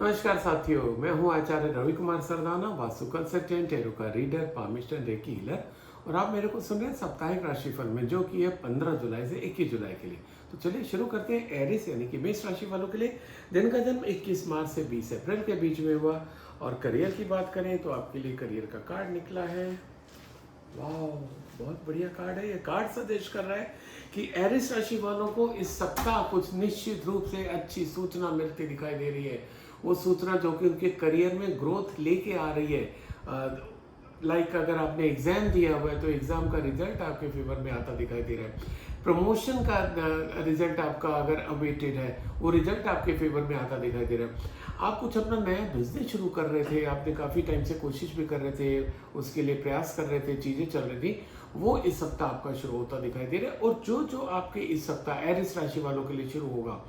नमस्कार साथियों, मैं हूं आचार्य रवि कुमार सरदाना, वास्तु कंसल्टेंट, टैरो का रीडर, पामिस्टर रेकी हीलर। और आप मेरे को सुन रहे हैं साप्ताहिक राशिफल में, जो कि है 15 जुलाई से 21 जुलाई के लिए। तो चलिए शुरू करते हैं एरिस यानी कि मेष राशि वालों के लिए, जिनका जन्म 21 मार्च से 20 अप्रैल के बीच में हुआ। और करियर की बात करें तो आपके लिए करियर का कार्ड निकला है। वाह, बहुत बढ़िया कार्ड है। ये कार्ड सजेस्ट कर रहा है कि एरिस राशि वालों को इस सप्ताह कुछ निश्चित रूप से अच्छी सूचना मिलती दिखाई दे रही है। वो सूचना जो कि उनके करियर में ग्रोथ लेके आ रही है। लाइक अगर आपने एग्जाम दिया हुआ है तो एग्जाम का रिजल्ट आपके फेवर में आता दिखाई दे रहा है। प्रमोशन का रिजल्ट आपका अगर अवेटेड है, वो रिजल्ट आपके फेवर में आता दिखाई दे रहा है। आप कुछ अपना नया बिजनेस शुरू कर रहे थे, आपने काफ़ी टाइम से कोशिश भी कर रहे थे, उसके लिए प्रयास कर रहे थे, चीज़ें चल रही थी, वो इस सप्ताह आपका शुरू होता दिखाई दे रहा है। और जो जो आपके इस सप्ताह एरिस राशि वालों के लिए शुरू होगा,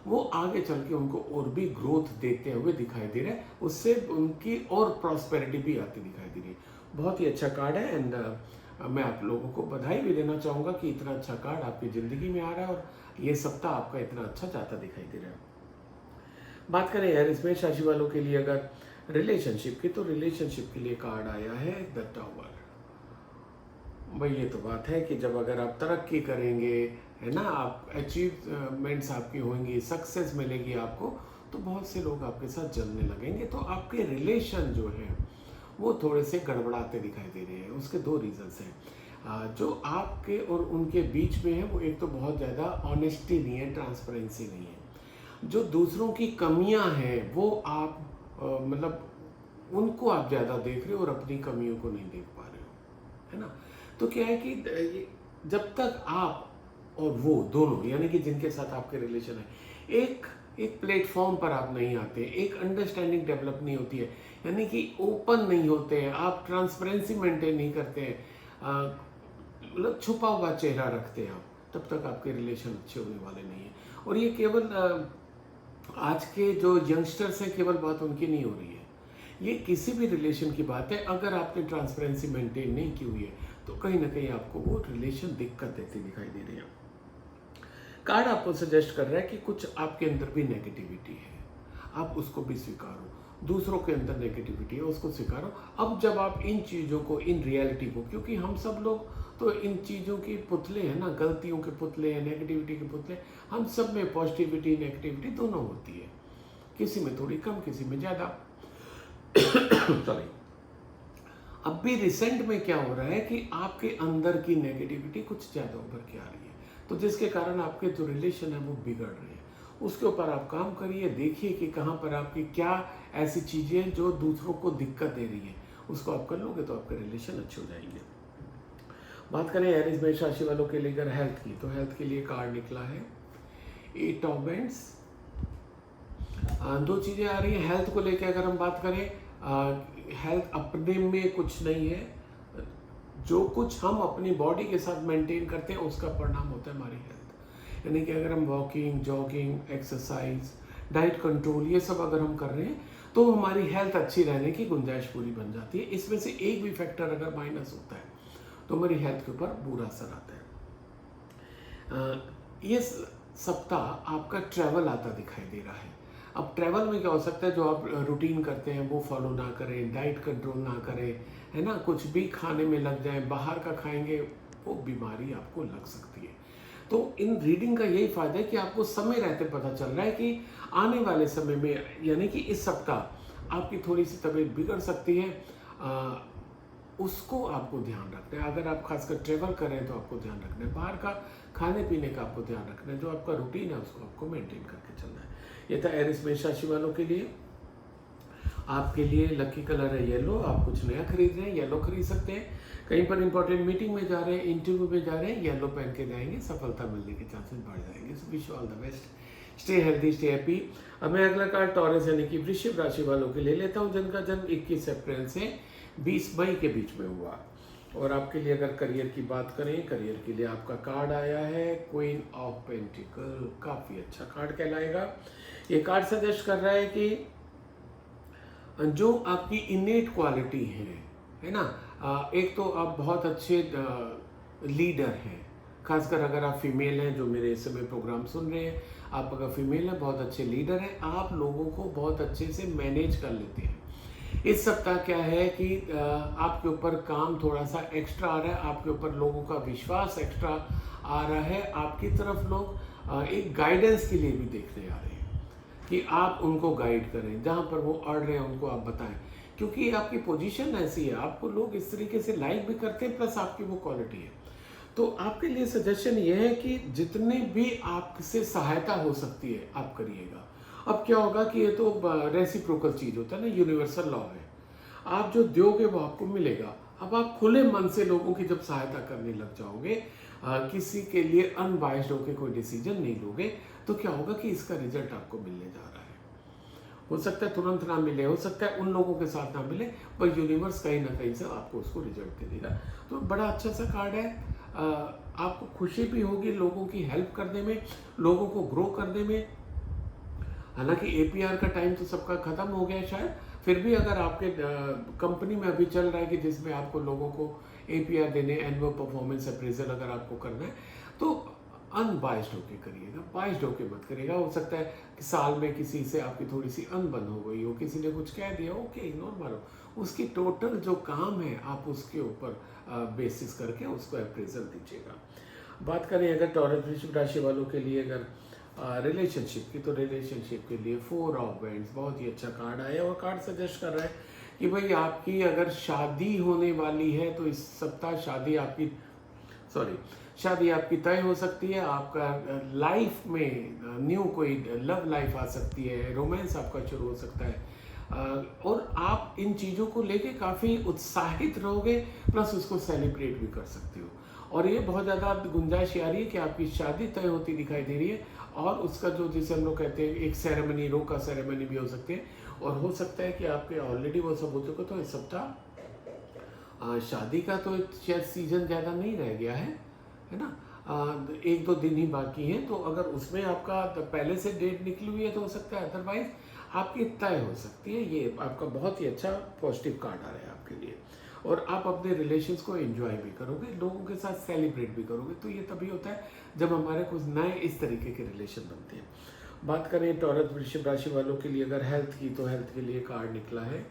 वो आगे चल के उनको और भी ग्रोथ देते हुए दिखाई दे रहा है। उससे उनकी और प्रॉस्पेरिटी भी आती दिखाई दे रही है। बहुत ही अच्छा कार्ड है। एंड मैं आप लोगों को बधाई भी देना चाहूँगा कि इतना अच्छा कार्ड आपकी ज़िंदगी में आ रहा है और ये सप्ताह आपका इतना अच्छा जाता दिखाई दे रहा है। बात करें यार इसमें राशि वालों के लिए अगर रिलेशनशिप की, तो रिलेशनशिप के लिए कार्ड आया है द टावर। भाई ये तो बात है कि जब अगर आप तरक्की करेंगे, है ना, आप अचीवमेंट्स आपकी होंगी, सक्सेस मिलेगी आपको, तो बहुत से लोग आपके साथ जलने लगेंगे। तो आपके रिलेशन जो है वो थोड़े से गड़बड़ाते दिखाई दे रहे हैं। उसके दो रीजंस हैं। जो आपके और उनके बीच में है, वो एक तो बहुत ज़्यादा ऑनेस्टी नहीं है, ट्रांसपेरेंसी नहीं है। जो दूसरों की कमियां हैं वो आप मतलब उनको आप ज़्यादा देख रहे हो और अपनी कमियों को नहीं देख पा रहे हो, है ना। तो क्या है कि जब तक आप और वो दोनों, यानी कि जिनके साथ आपके रिलेशन है, एक एक प्लेटफॉर्म पर आप नहीं आते, एक अंडरस्टैंडिंग डेवलप नहीं होती है, यानी कि ओपन नहीं होते हैं, आप ट्रांसपेरेंसी मेंटेन नहीं करते हैं, मतलब छुपा हुआ चेहरा रखते हैं आप, तब तक आपके रिलेशन अच्छे होने वाले नहीं हैं। और ये केवल आज के जो यंगस्टर्स हैं, केवल बात उनकी नहीं हो रही है, ये किसी भी रिलेशन की बात है। अगर आपने ट्रांसपेरेंसी मेंटेन नहीं की हुई है तो कहीं ना कहीं आपको वो रिलेशन दिक्कत देती दिखाई दे रही है। कार्ड आपको सजेस्ट कर रहा है कि कुछ आपके अंदर भी नेगेटिविटी है, आप उसको भी स्वीकारो। दूसरों के अंदर नेगेटिविटी है, उसको स्वीकारो। अब जब आप इन चीज़ों को, इन रियलिटी को, क्योंकि हम सब लोग तो इन चीज़ों के पुतले हैं ना, गलतियों के पुतले हैं, नेगेटिविटी के पुतले। हम सब में पॉजिटिविटी नेगेटिविटी दोनों होती है, किसी में थोड़ी कम, किसी में ज़्यादा। सॉरी। अब भी रिसेंट में क्या हो रहा है कि आपके अंदर की नेगेटिविटी कुछ ज़्यादा उभर के आ रही है, तो जिसके कारण आपके जो रिलेशन है वो बिगड़ रहे हैं। उसके ऊपर आप काम करिए, देखिए कि कहाँ पर आपकी क्या ऐसी चीज़ें हैं जो दूसरों को दिक्कत दे रही है, उसको आप कर लोगे तो आपके रिलेशन अच्छे हो जाएंगे। बात करें एरिस मेष राशि वालों के लिए अगर हेल्थ की, तो हेल्थ के लिए कार्ड निकला है 8 ऑफ बैंड्स। दो चीज़ें आ रही हैं हेल्थ को लेकर। अगर हम बात करें, हेल्थ अपने में कुछ नहीं है, जो कुछ हम अपनी बॉडी के साथ मेंटेन करते हैं उसका परिणाम होता है हमारी हेल्थ। यानी कि अगर हम walking, jogging, exercise, diet control, ये सब अगर हम कर रहे हैं तो हमारी हेल्थ अच्छी रहने की गुंजाइश पूरी बन जाती है। इसमें से एक भी फैक्टर अगर माइनस होता है तो हमारी हेल्थ के ऊपर बुरा असर आता है। ये सप्ताह आपका ट्रैवल आता दिखाई दे रहा है। अब ट्रैवल में क्या हो सकता है, जो आप रूटीन करते हैं वो फॉलो ना करें, डाइट कंट्रोल ना करें, है ना, कुछ भी खाने में लग जाए, बाहर का खाएंगे, वो बीमारी आपको लग सकती है। तो इन रीडिंग का यही फायदा है कि आपको समय रहते पता चल रहा है कि आने वाले समय में, यानी कि इस सप्ताह आपकी थोड़ी सी तबीयत बिगड़ सकती है। उसको आपको ध्यान रखना है। अगर आप खासकर ट्रेवल कर रहे हैं तो आपको ध्यान रखना है, बाहर का खाने पीने का आपको ध्यान रखना है, जो आपका रूटीन है उसको आपको मेंटेन करके चलना है। ये था एरिस मेष राशि वालों के लिए। आपके लिए लकी कलर है येलो। आप कुछ नया खरीद रहे हैं, येलो खरीद सकते हैं। कहीं पर इंपॉर्टेंट मीटिंग में जा रहे हैं, इंटरव्यू में जा रहे हैं, येलो पहन के जाएंगे, सफलता मिलने के चांसेस बढ़ जाएंगे। So wish all the best, stay healthy, stay happy. अब मैं अगला कार्ड टॉरस यानी कि वृश्चिक राशि वालों के ले लेता हूँ, जिनका जन्म 21 अप्रैल से 20 मई के बीच में हुआ। और आपके लिए अगर करियर की बात करें, करियर के लिए आपका कार्ड आया है क्वीन ऑफ पेंटिकल। काफ़ी अच्छा कार्ड कहलाएगा। ये कार्ड सजेस्ट कर रहा है कि जो आपकी इनेट क्वालिटी है ना, एक तो आप बहुत अच्छे लीडर हैं, खासकर अगर आप फीमेल हैं जो मेरे इस समय प्रोग्राम सुन रहे हैं, आप अगर फीमेल हैं बहुत अच्छे लीडर हैं, आप लोगों को बहुत अच्छे से मैनेज कर लेते हैं। इस सप्ताह क्या है कि आपके ऊपर काम थोड़ा सा एक्स्ट्रा आ रहा है, आपके ऊपर लोगों का विश्वास एक्स्ट्रा आ रहा है, आपकी तरफ लोग एक गाइडेंस के लिए भी देखने आ रहे हैं कि आप उनको गाइड करें, जहाँ पर वो अड़ रहे हैं उनको आप बताएं, क्योंकि आपकी पोजीशन ऐसी है, आपको लोग इस तरीके से लाइक भी करते हैं, प्लस आपकी वो क्वालिटी है। तो आपके लिए सजेशन ये है कि जितने भी आपसे सहायता हो सकती है आप करिएगा। अब क्या होगा कि ये तो रेसिप्रोकल चीज होता है ना, यूनिवर्सल लॉ है, आप जो दोगे वो आपको मिलेगा। अब आप खुले मन से लोगों की जब सहायता करने लग जाओगे, किसी के लिए अनबाइस्ड होकर कोई डिसीजन नहीं लोगे, तो क्या होगा कि इसका रिजल्ट आपको मिलने जा रहा है। हो सकता है तुरंत ना मिले, हो सकता है उन लोगों के साथ ना मिले, पर यूनिवर्स कहीं ना कहीं से आपको उसको रिजल्ट दे देगा। तो बड़ा अच्छा सा कार्ड है। आपको खुशी भी होगी लोगों की हेल्प करने में, लोगों को ग्रो करने में। हालांकि एपीआर का टाइम तो सबका खत्म हो गया है शायद, फिर भी अगर आपके कंपनी में अभी चल रहा है कि जिसमें आपको लोगों को एपीआर देने, एनुअल परफॉर्मेंस अप्रेजल अगर आपको करना है, तो अनबाइस्ड होके करिएगा, बाइस्ड होके मत करिएगा। हो सकता है कि साल में किसी से आपकी थोड़ी सी अनबन हो गई हो, किसी ने कुछ कह दिया, ओके इग्नोर मारो, उसकी टोटल जो काम है आप उसके ऊपर बेसिस करके उसको अप्रेजल दीजिएगा। बात करें अगर टॉरस वृश्चिक राशि वालों के लिए अगर रिलेशनशिप की, तो रिलेशनशिप के लिए 4 ऑफ वैंड्स बहुत ही अच्छा कार्ड आया, और कार्ड सजेस्ट कर रहा है कि भाई आपकी अगर शादी होने वाली है तो इस सप्ताह शादी आपकी तय हो सकती है। आपका लाइफ में न्यू कोई लव लाइफ आ सकती है, रोमांस आपका शुरू हो सकता है, और आप इन चीज़ों को लेके काफ़ी उत्साहित रहोगे, प्लस उसको सेलिब्रेट भी कर सकते हो। और ये बहुत ज़्यादा गुंजाइश आ रही है कि आपकी शादी तय होती दिखाई दे रही है, और उसका जो जिसे हम लोग कहते हैं एक सेरेमनी, रोका सेरेमनी भी हो सकती है, और हो सकता है कि आपके ऑलरेडी वो सब हो चुका। तो इस सप्ताह शादी का तो शायद सीजन ज़्यादा नहीं रह गया है ना, 1-2 दिन ही बाकी हैं, तो अगर उसमें आपका पहले से डेट निकली हुई है तो हो सकता है, अदरवाइज आपकी तय हो सकती है। ये आपका बहुत ही अच्छा पॉजिटिव कार्ड आ रहा है आपके लिए, और आप अपने रिलेशंस को एंजॉय भी करोगे, लोगों के साथ सेलिब्रेट भी करोगे। तो ये तभी होता है जब हमारे कुछ नए इस तरीके के रिलेशन बनते हैं। बात करें टॉरस वृश्चिक राशि वालों के लिए अगर हेल्थ की, तो हेल्थ के लिए कार्ड निकला है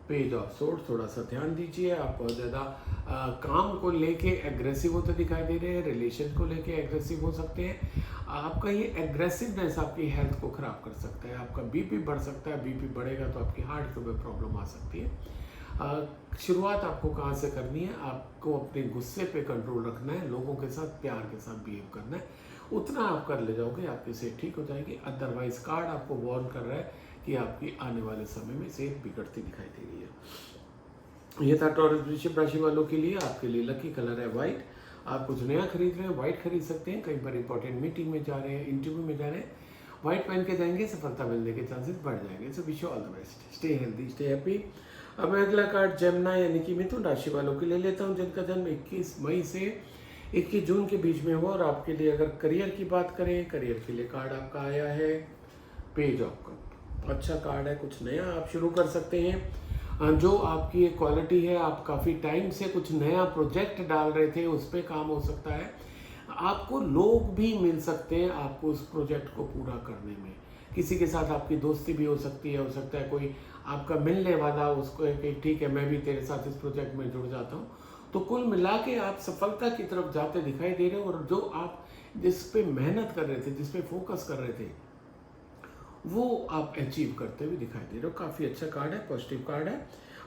पेज ऑफ सोर्स। थोड़ा सा ध्यान दीजिए, आप बहुत ज़्यादा काम को लेके एग्रेसिव होते दिखाई दे रहे हैं, रिलेशन को लेके एग्रेसिव हो सकते हैं। आपका ये एग्रेसिवनेस आपकी हेल्थ को ख़राब कर सकता है, आपका बीपी बढ़ सकता है, बीपी बढ़ेगा तो आपकी हार्ट के ऊपर प्रॉब्लम आ सकती है। शुरुआत आपको कहाँ से करनी है, आपको अपने गुस्से पे कंट्रोल रखना है, लोगों के साथ प्यार के साथ बिहेव करना है, उतना आप कर ले जाओगे आपकी सेहत ठीक हो जाएगी। अदरवाइज कार्ड आपको वार्न कर रहा है कि आपकी आने वाले समय में सेहत बिगड़ती दिखाई दे रही है। ये था टॉरस वृश्चिक राशि वालों के लिए। आपके लिए लकी कलर है वाइट। आप कुछ नया खरीद रहे हैं वाइट खरीद सकते हैं, कहीं पर इंपॉर्टेंट मीटिंग में जा रहे हैं, इंटरव्यू में जा रहे हैं, वाइट पहन के जाएंगे, सफलता मिलने के चांसेस बढ़ जाएंगे। So wish you all the best, stay healthy, stay happy. अब मैं अगला कार्ड जेमिनी यानी कि मिथुन राशि वालों के लिए लेता हूँ, जिनका जन्म 21 मई से 21 जून के बीच में हुआ। और आपके लिए अगर करियर की बात करें, करियर के लिए कार्ड आपका आया है पेज ऑफ कप। अच्छा कार्ड है, कुछ नया आप शुरू कर सकते हैं। जो आपकी एक क्वालिटी है, आप काफ़ी टाइम से कुछ नया प्रोजेक्ट डाल रहे थे, उस पर काम हो सकता है। आपको लोग भी मिल सकते हैं आपको उस प्रोजेक्ट को पूरा करने में। किसी के साथ आपकी दोस्ती भी हो सकती है, हो सकता है कोई आपका मिलने वाला उसको कि ठीक है मैं भी तेरे साथ इस प्रोजेक्ट में जुड़ जाता हूँ। तो कुल मिला के आप सफलता की तरफ जाते दिखाई दे रहे हो, और जो आप जिस पे मेहनत कर रहे थे, जिस पे फोकस कर रहे थे, वो आप अचीव करते हुए दिखाई दे रहे हो। काफ़ी अच्छा कार्ड है, पॉजिटिव कार्ड है,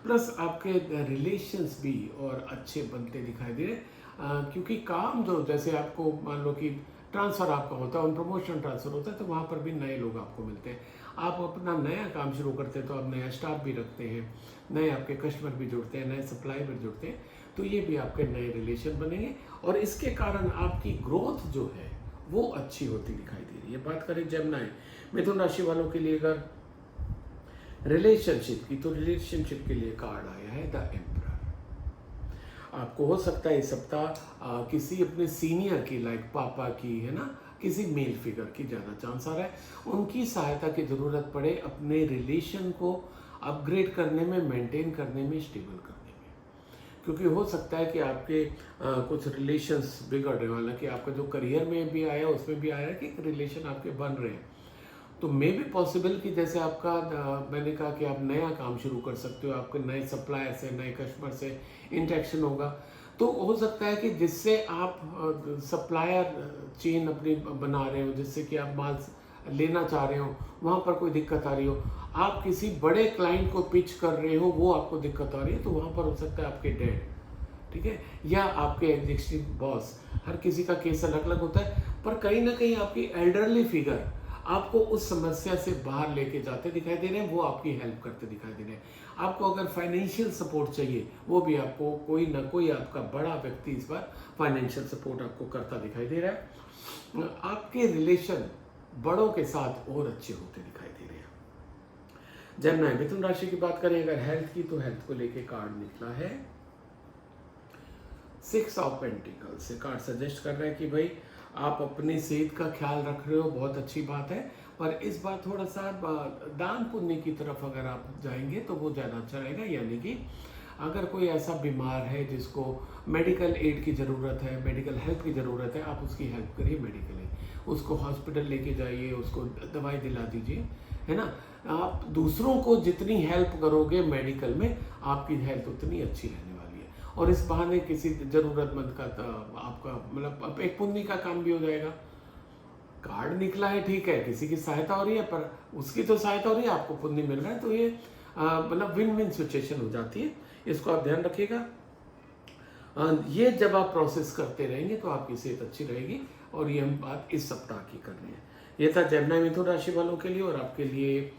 प्लस आपके रिलेशंस भी और अच्छे बनते दिखाई दे रहे हैं। क्योंकि काम जो जैसे आपको मान लो कि ट्रांसफ़र आपका होता है, उन प्रमोशन ट्रांसफ़र होता है, तो वहाँ पर भी नए लोग आपको मिलते हैं। आप अपना नया काम शुरू करते हैं तो आप नया स्टाफ भी रखते हैं, नए आपके कस्टमर भी जुड़ते हैं, नए सप्लाई भी जुड़ते हैं, तो ये भी आपके नए रिलेशन बनेंगे, और इसके कारण आपकी ग्रोथ जो है वो अच्छी होती दिखाई दे रही है। बात करें जेमिनी मिथुन राशि वालों के लिए अगर रिलेशनशिप की, तो रिलेशनशिप के लिए कार्ड आया है द एम्परर। आपको हो सकता है इस सप्ताह किसी अपने सीनियर की, लाइक पापा की, है ना, किसी मेल फिगर की ज़्यादा चांस आ रहा है, उनकी सहायता की ज़रूरत पड़े अपने रिलेशन को अपग्रेड करने में, मेंटेन करने में, स्टेबल करने में। क्योंकि हो सकता है कि आपके कुछ रिलेशंस बिगड़ रहे हो, हालांकि आपका जो करियर में भी आया उसमें भी आया है कि रिलेशन आपके बन रहे हैं। तो मे भी पॉसिबल कि जैसे आपका मैंने कहा कि आप नया काम शुरू कर सकते हो, आपके नए सप्लायर से, नए कस्टमर से इंटरेक्शन होगा। तो हो सकता है कि जिससे आप सप्लायर चेन अपनी बना रहे हो, जिससे कि आप माल लेना चाह रहे हो, वहाँ पर कोई दिक्कत आ रही हो, आप किसी बड़े क्लाइंट को पिच कर रहे हो, वो आपको दिक्कत आ रही है, तो वहाँ पर हो सकता है आपके डेड, ठीक है, या आपके एग्जीक्यूटिव बॉस। हर किसी का केस अलग अलग होता है, पर कहीं ना कहीं आपकी एल्डरली फिगर आपको उस समस्या से बाहर लेके जाते दिखाई दे रहे हैं, वो आपकी हेल्प करते दिखाई दे रहे हैं। आपको अगर फाइनेंशियल सपोर्ट चाहिए, वो भी आपको कोई ना कोई आपका बड़ा व्यक्ति इस बार फाइनेंशियल सपोर्ट आपको करता दिखाई दे रहा है। आपके रिलेशन बड़ों के साथ और अच्छे होते दिखाई दे रहे हैं। जेमिनी मिथुन राशि की बात करें अगर हेल्थ की, तो हेल्थ को लेके कार्ड निकला है 6 ऑफ पेंटिकल्स से। कार्ड सजेस्ट कर रहा है कि भाई आप अपनी सेहत का ख्याल रख रहे हो, बहुत अच्छी बात है, पर इस बार थोड़ा सा दान पुण्य की तरफ अगर आप जाएंगे तो वो ज़्यादा अच्छा रहेगा। यानी कि अगर कोई ऐसा बीमार है जिसको मेडिकल एड की ज़रूरत है, मेडिकल हेल्प की ज़रूरत है, आप उसकी हेल्प करिए मेडिकली, उसको हॉस्पिटल लेके जाइए, उसको दवाई दिला दीजिए, है ना। आप दूसरों को जितनी हेल्प करोगे मेडिकल में, आपकी हेल्थ उतनी अच्छी रहने वाली है, और इस बहाने किसी ज़रूरतमंद का आपका मतलब एक पुण्य का काम भी हो जाएगा। कार्ड निकला है, ठीक है, किसी की सहायता हो रही है, पर उसकी तो सहायता हो रही है, आपको पुण्य मिल रहा है, तो ये मतलब विन विन सिचुएशन हो जाती है। इसको आप ध्यान रखिएगा। ये जब आप प्रोसेस करते रहेंगे तो आपकी सेहत अच्छी रहेगी, और ये हम बात इस सप्ताह की कर रहे हैं। ये था जेमिनी मिथुन राशि वालों के लिए। और आपके लिए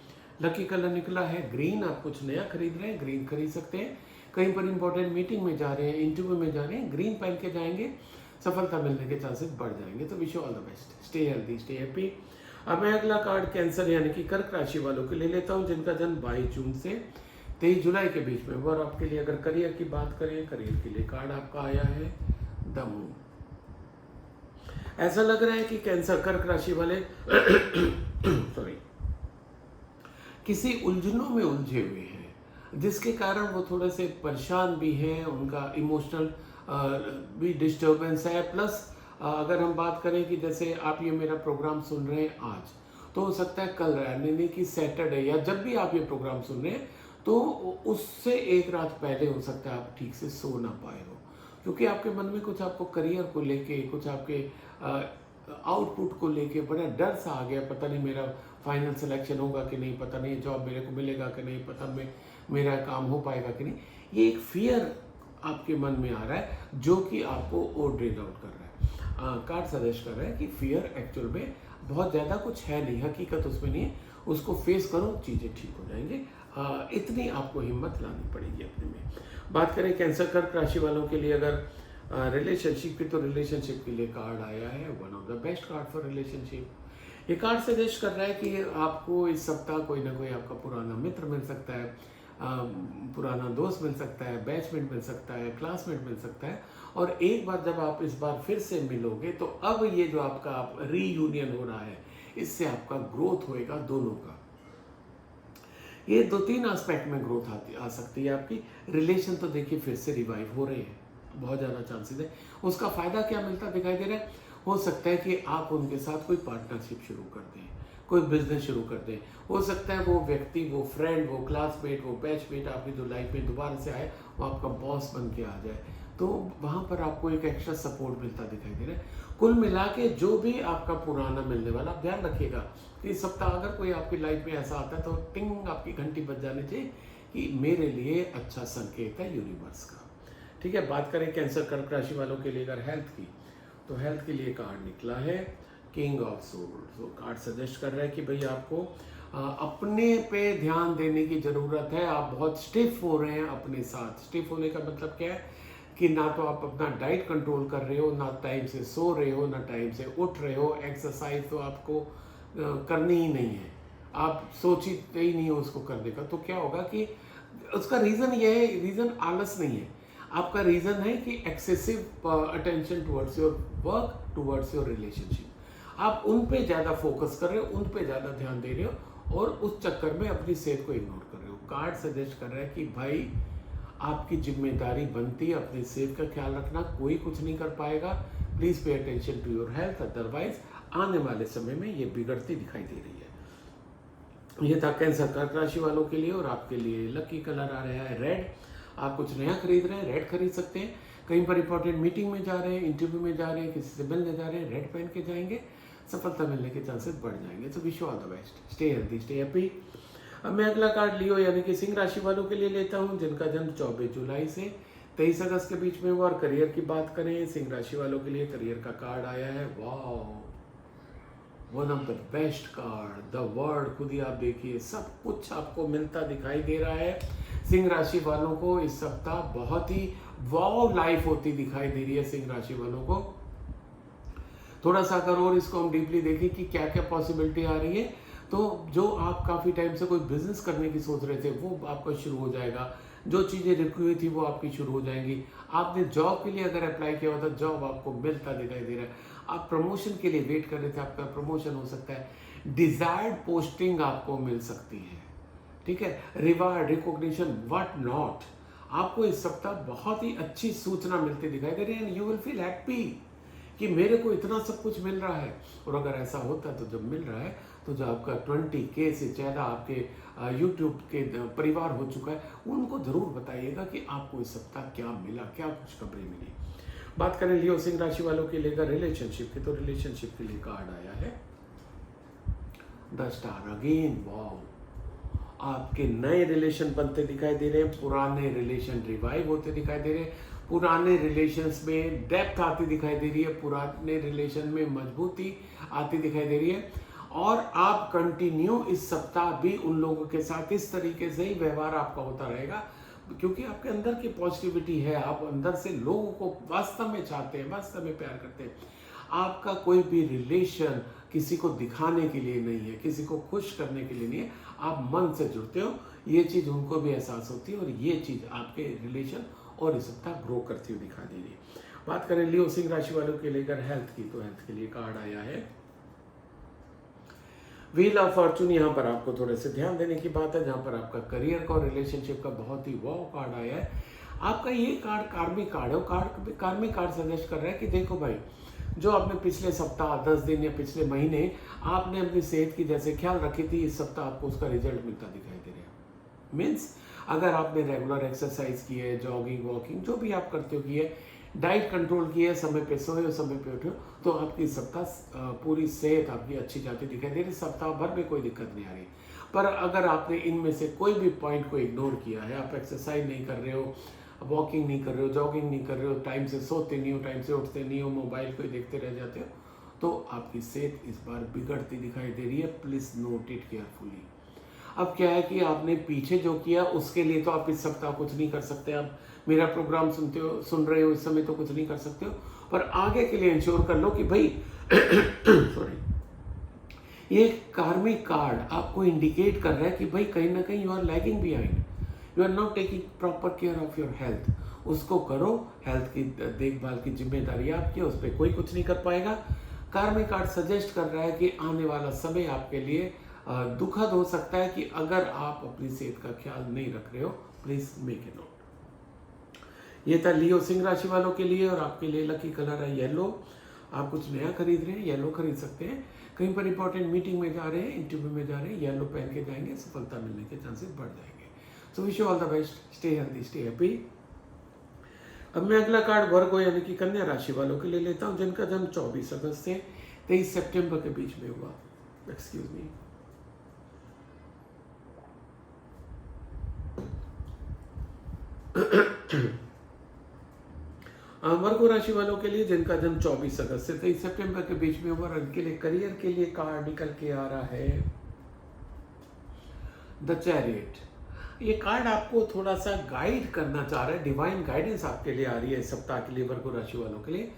लकी कलर निकला है ग्रीन। आप कुछ नया खरीद रहे हैं, ग्रीन खरीद सकते हैं। कहीं पर इंपॉर्टेंट मीटिंग में जा रहे हैं, इंटरव्यू में जा रहे हैं, ग्रीन पहन के जाएंगे, सफलता मिलने के चांसेस बढ़ जाएंगे। तो wish you all the best, stay healthy, stay happy. अब मैं अगला कार्ड कैंसर यानी कि कर्क राशि वालों के लिए लेता हूं, जिनका जन्म 22 जून से 23 जुलाई के बीच में। और आपके लिए अगर करियर की बात करें, करियर के लिए कार्ड आपका आया है द मून। ऐसा लग रहा है कि कैंसर कर्क राशि वाले सॉरी किसी उलझनों में उलझे हुए हैं, जिसके कारण वो थोड़े से परेशान भी हैं, उनका इमोशनल भी डिस्टर्बेंस है। प्लस अगर हम बात करें कि जैसे आप ये मेरा प्रोग्राम सुन रहे हैं आज, तो हो सकता है कल यानी कि सैटरडे, या जब भी आप ये प्रोग्राम सुन रहे हैं, तो उससे एक रात पहले हो सकता है आप ठीक से सो ना पाए हो, क्योंकि आपके मन में कुछ आपको करियर को लेके, कुछ आपके आउटपुट को लेके बड़ा डर सा आ गया। पता नहीं मेरा फाइनल सिलेक्शन होगा कि नहीं, पता नहीं जॉब मेरे को मिलेगा कि नहीं, पता नहीं मेरा काम हो पाएगा कि नहीं। ये एक फियर आपके मन में आ रहा है, जो कि आपको और ड्रेन आउट कर रहा है। कार्ड सजेस्ट कर रहा है कि फियर एक्चुअल में बहुत ज़्यादा कुछ है नहीं, हकीकत उसमें नहीं है। उसको फेस करो, चीज़ें ठीक हो जाएंगे। इतनी आपको हिम्मत लानी पड़ेगी अपने में। बात करें कैंसर कर्क राशि वालों के लिए अगर रिलेशनशिप की, तो रिलेशनशिप के लिए कार्ड आया है one of the best card for relationship. ये कार्ड सजेस्ट कर रहा है कि आपको इस सप्ताह कोई ना कोई आपका पुराना मित्र मिल सकता है, पुराना दोस्त मिल सकता है, बैचमेट मिल सकता है, क्लासमेट मिल सकता है। और एक बार जब आप इस बार फिर से मिलोगे, तो अब ये जो आपका रीयूनियन हो रहा है, इससे आपका ग्रोथ होएगा दोनों का। ये 2-3 एस्पेक्ट में ग्रोथ आ सकती है आपकी। रिलेशन तो देखिए फिर से रिवाइव हो रहे हैं, बहुत ज़्यादा चांसेस है। उसका फ़ायदा क्या मिलता दिखाई दे रहा है, हो सकता है कि आप उनके साथ कोई पार्टनरशिप शुरू कर दें, कोई बिजनेस शुरू कर दें। हो सकता है वो व्यक्ति, वो फ्रेंड, वो क्लासमेट, वो बैचमेट आपकी जो लाइफ में दोबारा से आए, वो आपका बॉस बन के आ जाए, तो वहाँ पर आपको एक एक्स्ट्रा सपोर्ट मिलता दिखाई दे रहा है। कुल मिला के जो भी आपका पुराना मिलने वाला, आप ध्यान रखिएगा कि इस सप्ताह अगर कोई आपकी लाइफ में ऐसा आता है, तो टिंग आपकी घंटी बज जानी चाहिए कि मेरे लिए अच्छा संकेत है यूनिवर्स का। ठीक है। बात करें कैंसर कर्क राशि वालों के लिए अगर हेल्थ की, तो हेल्थ के लिए कार्ड निकला है किंग ऑफ सोर्ड्स। तो कार्ड सजेस्ट कर रहा है कि भाई आपको अपने पे ध्यान देने की ज़रूरत है। आप बहुत स्टिफ हो रहे हैं अपने साथ। स्टिफ होने का मतलब क्या है कि ना तो आप अपना डाइट कंट्रोल कर रहे हो, ना टाइम से सो रहे हो, ना टाइम से उठ रहे हो। एक्सरसाइज तो आपको करनी ही नहीं है, आप सोचते ही नहीं हो उसको करने का। तो क्या होगा कि उसका रीज़न ये है, रीज़न आलस नहीं है, आपका रीज़न है कि excessive attention towards your work, towards your relationship. आप उन पे ज़्यादा फोकस कर रहे हो, उन पे ज़्यादा ध्यान दे रहे हो, और उस चक्कर में अपनी सेहत को इग्नोर कर रहे हो। कार्ड सजेस्ट कर रहा है कि भाई आपकी जिम्मेदारी बनती है अपनी सेहत का ख्याल रखना, कोई कुछ नहीं कर पाएगा। Please pay attention to your health, otherwise आने वाले समय में ये बिगड़ती दिखाई दे रही है। ये था कैंसर कर्क राशि वालों के लिए। और आपके लिए लकी कलर आ रहा है रेड। आप कुछ नया खरीद रहे हैं, रेड खरीद सकते हैं। कहीं पर इंपॉर्टेंट मीटिंग में जा रहे हैं, इंटरव्यू में जा रहे हैं, किसी से मिलने जा रहे हैं, रेड पहन के जाएंगे, सफलता मिलने के चांसेस बढ़ जाएंगे। तो wish you all the best, stay healthy, stay happy. अब मैं अगला कार्ड लियो यानी कि सिंह राशि वालों के लिए लेता हूं, जिनका जन्म 24 जुलाई से 23 अगस्त के बीच में हुआ। और करियर की बात करें, सिंह राशि वालों के लिए करियर का कार्ड आया है। Wow, one of the best card, the world. खुद ही आप देखिए, सब कुछ आपको मिलता दिखाई दे रहा है। सिंह राशि वालों को इस सप्ताह बहुत ही वाओ लाइफ होती दिखाई दे रही है। सिंह राशि वालों को थोड़ा सा अगर और इसको हम डीपली देखें कि क्या क्या पॉसिबिलिटी आ रही है, तो जो आप काफ़ी टाइम से कोई बिजनेस करने की सोच रहे थे वो आपका शुरू हो जाएगा। जो चीज़ें रुकी हुई थी वो आपकी शुरू हो जाएंगी। आपने जॉब के लिए अगर अप्लाई किया हुआ था, जॉब आपको मिलता दिखाई दे रहा है। आप प्रमोशन के लिए वेट कर रहे थे, आपका प्रमोशन हो सकता है। डिजायर्ड पोस्टिंग आपको मिल सकती है, ठीक है। रिवार्ड, रिकॉग्निशन, व्हाट नॉट, आपको इस सप्ताह बहुत ही अच्छी सूचना मिलती दिखाई दे रही है। And you will feel happy कि मेरे को इतना सब कुछ मिल रहा है। और अगर ऐसा होता है तो जब मिल रहा है तो जो आपका 20K से ज़्यादा आपके यूट्यूब के परिवार हो चुका है, उनको ज़रूर बताइएगा कि आपको इस सप्ताह क्या मिला, क्या खुशखबरी मिली। बात करें लियो सिंह राशि वालों के लिए रिलेशनशिप की, तो रिलेशनशिप के लिए कार्ड आया है द स्टार अगेन। वाओ, आपके नए रिलेशन बनते दिखाई दे रहे हैं, पुराने रिलेशन रिवाइव होते दिखाई दे रहे हैं, पुराने रिलेशंस में डेप्थ आती दिखाई दे रही है, पुराने रिलेशन में मजबूती आती दिखाई दे रही है। और आप कंटिन्यू इस सप्ताह भी उन लोगों के साथ इस तरीके से ही व्यवहार आपका होता रहेगा, क्योंकि आपके अंदर की पॉजिटिविटी है। आप अंदर से लोगों को वास्तव में चाहते हैं, वास्तव में प्यार करते हैं। आपका कोई भी रिलेशन किसी को दिखाने के लिए नहीं है, किसी को खुश करने के लिए नहीं है, आप मन से जुड़ते हो। ये चीज़ उनको भी एहसास होती है और ये चीज़ आपके रिलेशन और इस सप्ताह ग्रो करती हुई दिखा दे रही है। बात करें लियो सिंह राशि वालों के लेकर हेल्थ की, तो हेल्थ के लिए कार्ड आया है व्हील ऑफ फॉर्चून। यहाँ पर आपको थोड़े से ध्यान देने की बात है, जहाँ पर आपका करियर का और रिलेशनशिप का बहुत ही वाव कार्ड आया है। आपका ये कार्ड कार्मिक कार्ड है। कार्मिक कार्ड सजेस्ट कर रहा है कि देखो भाई, जो आपने पिछले सप्ताह 10 दिन या पिछले महीने आपने अपनी सेहत की जैसे ख्याल रखी थी, इस सप्ताह आपको उसका रिजल्ट मिलता दिखाई दे रहा है। मीन्स अगर आपने रेगुलर एक्सरसाइज की है, जॉगिंग वॉकिंग जो भी आप करते हो की है, डाइट कंट्रोल की है, समय पे सोए हो, समय पे उठे हो, तो आपकी सप्ताह पूरी सेहत आपकी अच्छी जाती दिखाई दे रही। सप्ताह भर में कोई दिक्कत नहीं आ रही। पर अगर आपने इनमें से कोई भी पॉइंट को इग्नोर किया है, आप एक्सरसाइज नहीं कर रहे हो, वॉकिंग नहीं कर रहे हो, जॉगिंग नहीं कर रहे हो, टाइम से सोते नहीं हो, टाइम से उठते नहीं हो, मोबाइल को ही देखते रह जाते हो, तो आपकी सेहत इस बार बिगड़ती दिखाई दे रही है। Please note it carefully. अब क्या है कि आपने पीछे जो किया उसके लिए तो आप इस सप्ताह कुछ नहीं कर सकते। आप मेरा प्रोग्राम सुन रहे हो इस समय तो कुछ नहीं कर सकते हो, पर आगे के लिए इंश्योर कर लो कि भाई सॉरी, ये कार्मिक कार्ड आपको इंडिकेट कर रहा है कि भाई कहीं ना कहीं you are lagging behind, you are not taking proper care of your health. उसको करो, हेल्थ की देखभाल की जिम्मेदारी आपकी है, उस पर कोई कुछ नहीं कर पाएगा। कार्मिक कार्ड सजेस्ट कर रहा है कि आने वाला समय आपके लिए दुखद हो सकता है, कि अगर आप अपनी सेहत का ख्याल नहीं रख रहे हो। Please make a note. ये था लियो सिंह राशि वालों के लिए। और आपके लिए लकी कलर है येलो। आप कुछ नया खरीद रहे हैं, येलो खरीद सकते हैं। कहीं पर इंपॉर्टेंट मीटिंग में जा रहे हैं, इंटरव्यू में जा रहे हैं, येलो पहन के जाएंगे, सफलता मिलने के चांसेस बढ़ जाएंगे। So wish you all the best, stay healthy, stay happy. अब मैं अगला कार्ड वर्गो यानी कि कन्या राशि वालों के लिए लेता हूं, जिनका जन्म 24 अगस्त से 23 सितंबर के बीच में हुआ। Excuse me. वर्गो राशि वालों के लिए जिनका जन्म 24 अगस्त से 23 सितंबर के बीच में हुआ, उनके लिए करियर के लिए कार्ड निकल के आ रहा है द चैरियट। ये कार्ड आपको थोड़ा सा गाइड करना चाह रहा है, डिवाइन गाइडेंस आपके लिए आ रही है इस सप्ताह के लिए वर्गो राशि वालों के लिए,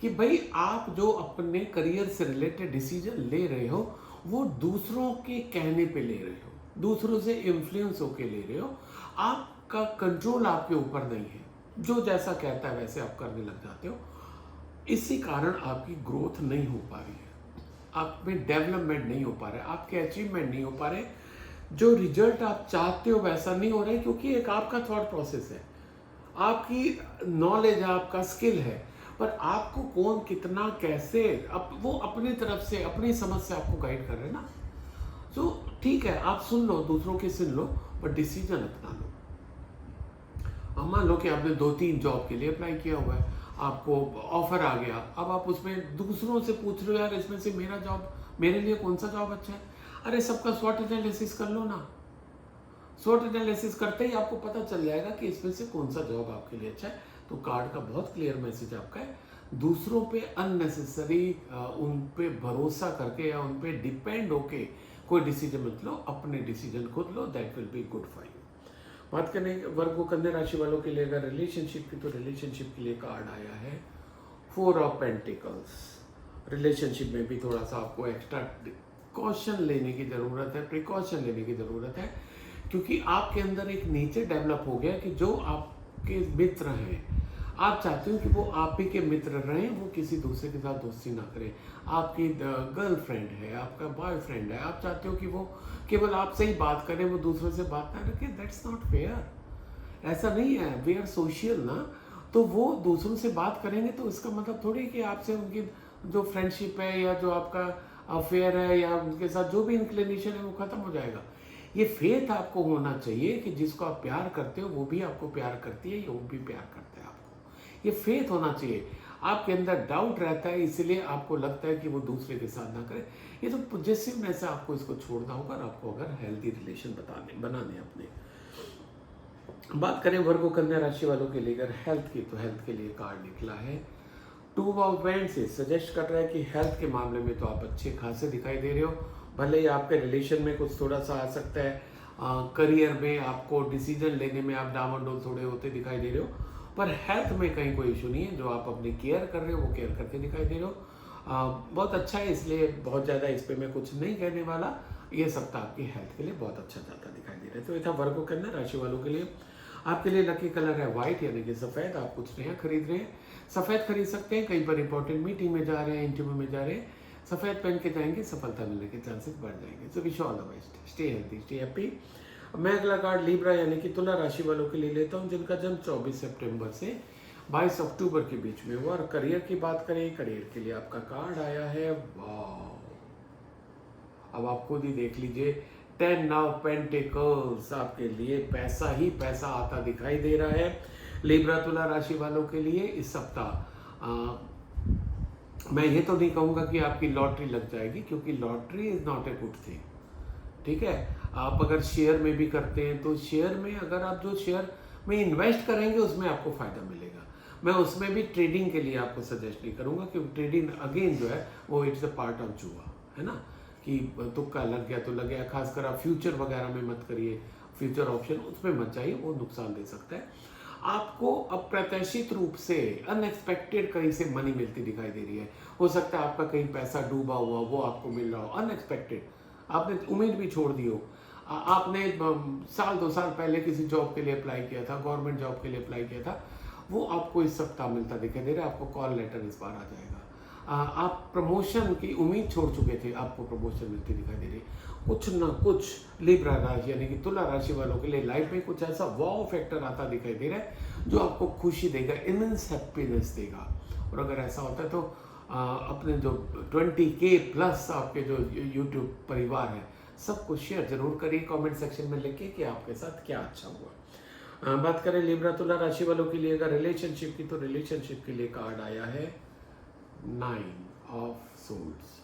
कि भाई आप जो अपने करियर से रिलेटेड डिसीजन ले रहे हो वो दूसरों के कहने पे ले रहे हो, दूसरों से इन्फ्लुएंस होके ले रहे हो। आपका कंट्रोल आपके ऊपर नहीं है, जो जैसा कहता है वैसे आप करने लग जाते हो। इसी कारण आपकी ग्रोथ नहीं हो पा रही है, आप में डेवलपमेंट नहीं हो पा रहा है, आपके अचीवमेंट नहीं हो पा रहे, जो रिजल्ट आप चाहते हो वैसा नहीं हो रहा है, क्योंकि एक आपका थॉट प्रोसेस है आपकी नॉलेज है, आपका स्किल है, पर आपको कौन कितना कैसे वो अपनी तरफ से अपनी समझ से आपको गाइड कर रहे हैं ना। तो ठीक है, आप सुन लो, दूसरों की सुन लो, पर डिसीजन अपना लो। अब मान लो कि आपने 2-3 जॉब के लिए अप्लाई किया हुआ है, आपको ऑफर आ गया, अब आप उसमें दूसरों से पूछ रहे हो यार इसमें से मेरा जॉब, मेरे लिए कौन सा जॉब अच्छा है। अरे सबका स्वॉट एनालिसिस कर लो ना। स्वॉट एनालिसिस करते ही आपको पता चल जाएगा कि इसमें से कौन सा जॉब आपके लिए अच्छा है। तो कार्ड का बहुत क्लियर मैसेज आपका है, दूसरों पे अननेसेसरी उन पे भरोसा करके या उन पे डिपेंड होके कोई डिसीजन मत लो, अपने डिसीजन खुद लो, that will be good for you. बात करें वर्ग कन्या राशि वालों के लिए अगर रिलेशनशिप की, तो रिलेशनशिप के लिए कार्ड आया है 4 ऑफ पेंटिकल्स। रिलेशनशिप में भी थोड़ा सा आपको एक्स्ट्रा कॉशन लेने की ज़रूरत है, प्रिकॉशन लेने की ज़रूरत है, क्योंकि आपके अंदर एक नेचर डेवलप हो गया कि जो आपके मित्र हैं, आप चाहते हो कि वो आप ही के मित्र रहें, वो किसी दूसरे के साथ दोस्ती ना करें। आपकी गर्लफ्रेंड है, आपका बॉयफ्रेंड है, आप चाहते हो कि वो केवल आपसे ही बात करें, वो दूसरों से बात ना रखें। That's not fair. ऐसा नहीं है, वी आर सोशल ना। तो वो दूसरों से बात करेंगे तो इसका मतलब थोड़ी कि आपसे उनकी जो फ्रेंडशिप है या जो आपका अफेयर है या उनके साथ जो भी इंक्लिनेशन है वो खत्म हो जाएगा। ये फेथ आपको होना चाहिए कि जिसको आप प्यार करते हो वो भी आपको प्यार करती है, या वो भी प्यार करता है आपको। ये फेथ होना चाहिए। आपके अंदर डाउट रहता है, इसलिए आपको लगता है कि वो दूसरे के साथ ना करे। ये तो पॉजिटिवनेस है, आपको इसको छोड़ना होगा। आपको अगर हेल्दी रिलेशन बनाने अपने। बात करें वर्गो कन्या राशि वालों के लिए अगर हेल्थ की, तो हेल्थ के लिए कार्ड निकला है 2 ऑफ वैंड से सजेस्ट कर रहा है कि हेल्थ के मामले में तो आप अच्छे खासे दिखाई दे रहे हो। भले ही आपके रिलेशन में कुछ थोड़ा सा आ सकता है, करियर में आपको डिसीजन लेने में आप डामाडोल थोड़े होते दिखाई दे रहे हो, पर हेल्थ में कहीं कोई इशू नहीं है। जो आप अपनी केयर कर रहे हो वो केयर करते दिखाई दे रहे हो। बहुत अच्छा है, इसलिए बहुत ज़्यादा इस पर मैं कुछ नहीं कहने वाला। ये सप्ताह आपकी हेल्थ के लिए बहुत अच्छा जाता दिखाई दे रहा है। तो ये था वर्गो कन्या राशि वालों के लिए। आपके लिए लकी कलर है व्हाइट यानी कि सफ़ेद। आप कुछ नया खरीद रहे हैं, सफ़ेद खरीद सकते हैं। कहीं पर इंपॉर्टेंट मीटिंग में जा रहे हैं, इंटरव्यू में जा रहे हैं, सफ़ेद पहन के जाएंगे, सफलता मिलने के चांसेस बढ़ जाएंगे। So wish all the best, stay healthy, stay happy. मैं अगला कार्ड लिब्रा यानी कि तुला राशि वालों के लिए लेता हूँ, जिनका जन्म 24 सितंबर से 22 अक्टूबर के बीच में हुआ। और करियर की बात करें, करियर के लिए आपका कार्ड आया है, वाह, अब आप खुद ही देख लीजिए, 10 ऑफ पेंटिकल्स। आपके लिए पैसा ही पैसा आता दिखाई दे रहा है। लिब्रा तुला राशि वालों के लिए इस सप्ताह मैं ये तो नहीं कहूँगा कि आपकी लॉटरी लग जाएगी, क्योंकि lottery is not a good thing. ठीक है, आप अगर शेयर में भी करते हैं तो शेयर में अगर आप जो शेयर में इन्वेस्ट करेंगे उसमें आपको फायदा मिलेगा। मैं उसमें भी ट्रेडिंग के लिए आपको सजेस्ट नहीं करूँगा, क्योंकि ट्रेडिंग अगेन जो है वो इट्स अ पार्ट ऑफ जुआ, है ना, कि तुक्का लग गया तो लग गया। खासकर आप फ्यूचर वगैरह में मत करिए, फ्यूचर ऑप्शन उसमें मत जाइए, वो नुकसान दे सकता है आपको। अप्रत्याशित रूप से अनएक्सपेक्टेड कहीं से मनी मिलती दिखाई दे रही है। हो सकता है आपका कहीं पैसा डूबा हुआ वो आपको मिल रहा हो, अनएक्सपेक्टेड, आपने उम्मीद भी छोड़ दी हो। आपने साल 2 साल पहले किसी जॉब के लिए अप्लाई किया था, गवर्नमेंट जॉब के लिए अप्लाई किया था, वो आपको इस सप्ताह मिलता दिखाई दे रहा है। आपको कॉल लेटर इस बार आ जाएगा। आप प्रमोशन की उम्मीद छोड़ चुके थे, आपको प्रमोशन मिलती दिखाई दे रही है। कुछ ना कुछ लिब्रा राशि यानी कि तुला राशि वालों के लिए लाइफ में कुछ ऐसा वाव फैक्टर आता दिखाई दे रहा है जो आपको खुशी देगा, इमेंस हैप्पीनेस देगा। और अगर ऐसा होता है तो अपने जो 20K प्लस आपके जो यूट्यूब परिवार है सबको शेयर जरूर करिए कमेंट सेक्शन में लिखिए कि आपके साथ क्या अच्छा हुआ। बात करें लिब्रा तुला राशि वालों के लिए अगर रिलेशनशिप की, तो रिलेशनशिप के लिए कार्ड आया है 9 of swords.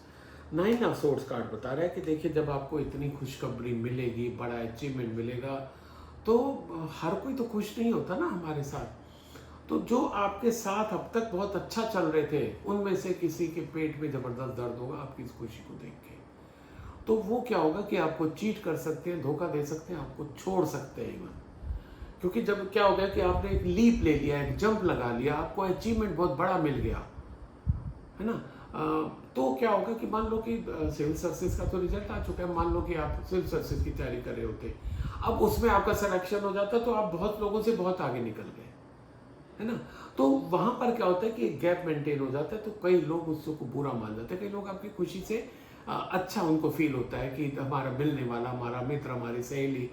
9 of swords card बता रहा है कि देखिए, जब आपको इतनी खुशखबरी मिलेगी, बड़ा अचीवमेंट मिलेगा, तो हर कोई तो खुश नहीं होता ना हमारे साथ। तो जो आपके साथ अब तक बहुत अच्छा चल रहे थे, उनमें से किसी के पेट में जबरदस्त दर्द होगा आपकी इस खुशी को देख के। तो वो क्या होगा कि आपको चीट कर सकते हैं, धोखा दे सकते हैं, आपको छोड़ सकते हैं इवन। क्योंकि जब क्या हो गया कि आपने एक लीप ले लिया, एक जंप लगा लिया, आपको अचीवमेंट बहुत बड़ा मिल गया, है ना। तो क्या होगा कि मान लो कि सिविल सर्विसेज का तो रिजल्ट आ चुका है, मान लो कि आप सिविल सर्विसेज की तैयारी कर रहे होते, अब उसमें आपका सिलेक्शन हो जाता, तो आप बहुत लोगों से बहुत आगे निकल गए, है ना। तो वहां पर क्या होता है कि गैप मेंटेन हो जाता है, तो कई लोग उसको बुरा मान जाते हैं। कई लोग आपकी खुशी से अच्छा उनको फील होता है कि हमारा मिलने वाला, हमारा मित्र, हमारी सहेली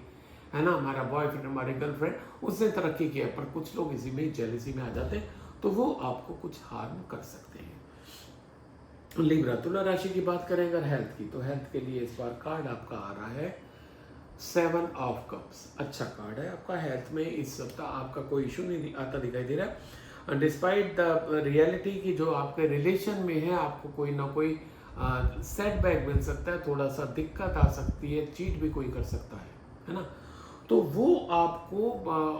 है ना, हमारा बॉयफ्रेंड, हमारी गर्लफ्रेंड, उसने तरक्की किया, पर कुछ लोग इसी में जेलसी में आ जाते हैं, तो वो आपको कुछ हार्म कर सकते हैं। लिब्रा, तुला राशि की बात करें अगर हेल्थ की, तो हेल्थ के लिए इस बार कार्ड आपका आ रहा है 7 ऑफ कप्स। अच्छा कार्ड है आपका। हेल्थ में इस सप्ताह आपका कोई इशू नहीं आता दिखाई दे रहा, डिस्पाइट द रियलिटी की जो आपके रिलेशन में है, आपको कोई ना कोई सेटबैक मिल सकता है, थोड़ा सा दिक्कत आ सकती है, चीट भी कोई कर सकता है ना, तो वो आपको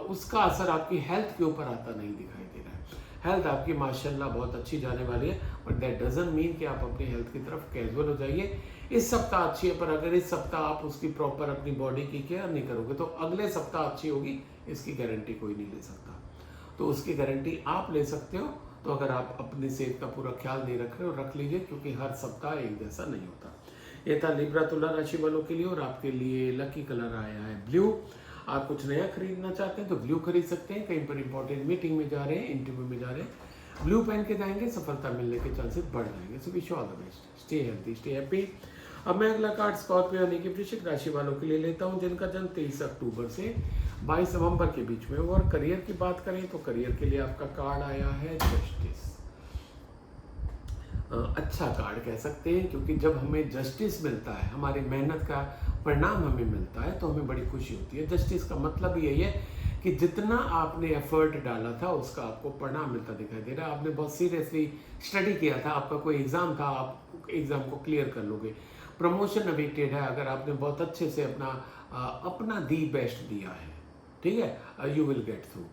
उसका असर आपकी हेल्थ के ऊपर आता नहीं दिखाई दे रहा है। हेल्थ आपकी माशाल्लाह बहुत अच्छी जाने वाली है, बट दैट डजंट मीन कि आप अपनी हेल्थ की तरफ कैजुअल हो जाइए। इस सप्ताह अच्छी है, पर अगर इस सप्ताह आप उसकी प्रॉपर अपनी बॉडी की केयर नहीं करोगे तो अगले सप्ताह अच्छी होगी, इसकी गारंटी कोई नहीं ले सकता। तो उसकी गारंटी आप ले सकते हो। तो अगर आप अपनी सेहत का पूरा ख्याल नहीं रख रहे हो, रख लीजिए, क्योंकि हर सप्ताह एक जैसा नहीं होता। ये था लिब्रा तुला राशि वालों के लिए, और आपके लिए लकी कलर आया है ब्लू। आप कुछ नया खरीदना चाहते हैं तो ब्लू खरीद सकते हैं, कहीं पर इंपॉर्टेंट मीटिंग में जा रहे हैं, इंटरव्यू में जा रहे हैं, ब्लू पहन के जाएंगे, सफलता मिलने के चांसेस बढ़ जाएंगे। So wish you all the best, stay healthy, stay happy. अब मैं अगला कार्ड स्कॉर्पियो यानी कि वृश्चिक राशि वालों के लिए लेता हूं, जिनका जन्म 23 अक्टूबर से 22 नवंबर के बीच में। और करियर की बात करें तो करियर के लिए आपका कार्ड आया है जस्टिस। अच्छा कार्ड कह सकते हैं, क्योंकि जब हमें जस्टिस मिलता है, हमारी मेहनत का परिणाम हमें मिलता है, तो हमें बड़ी खुशी होती है। जस्टिस का मतलब यही है कि जितना आपने एफर्ट डाला था उसका आपको परिणाम मिलता दिखाई दे रहा है। आपने बहुत सीरियसली स्टडी किया था, आपका कोई एग्जाम था, आप एग्जाम को क्लियर कर लोगे। प्रमोशन अवेटेड है, अगर आपने बहुत अच्छे से अपना दी बेस्ट दिया है, ठीक है, यू विल गेट थ्रू।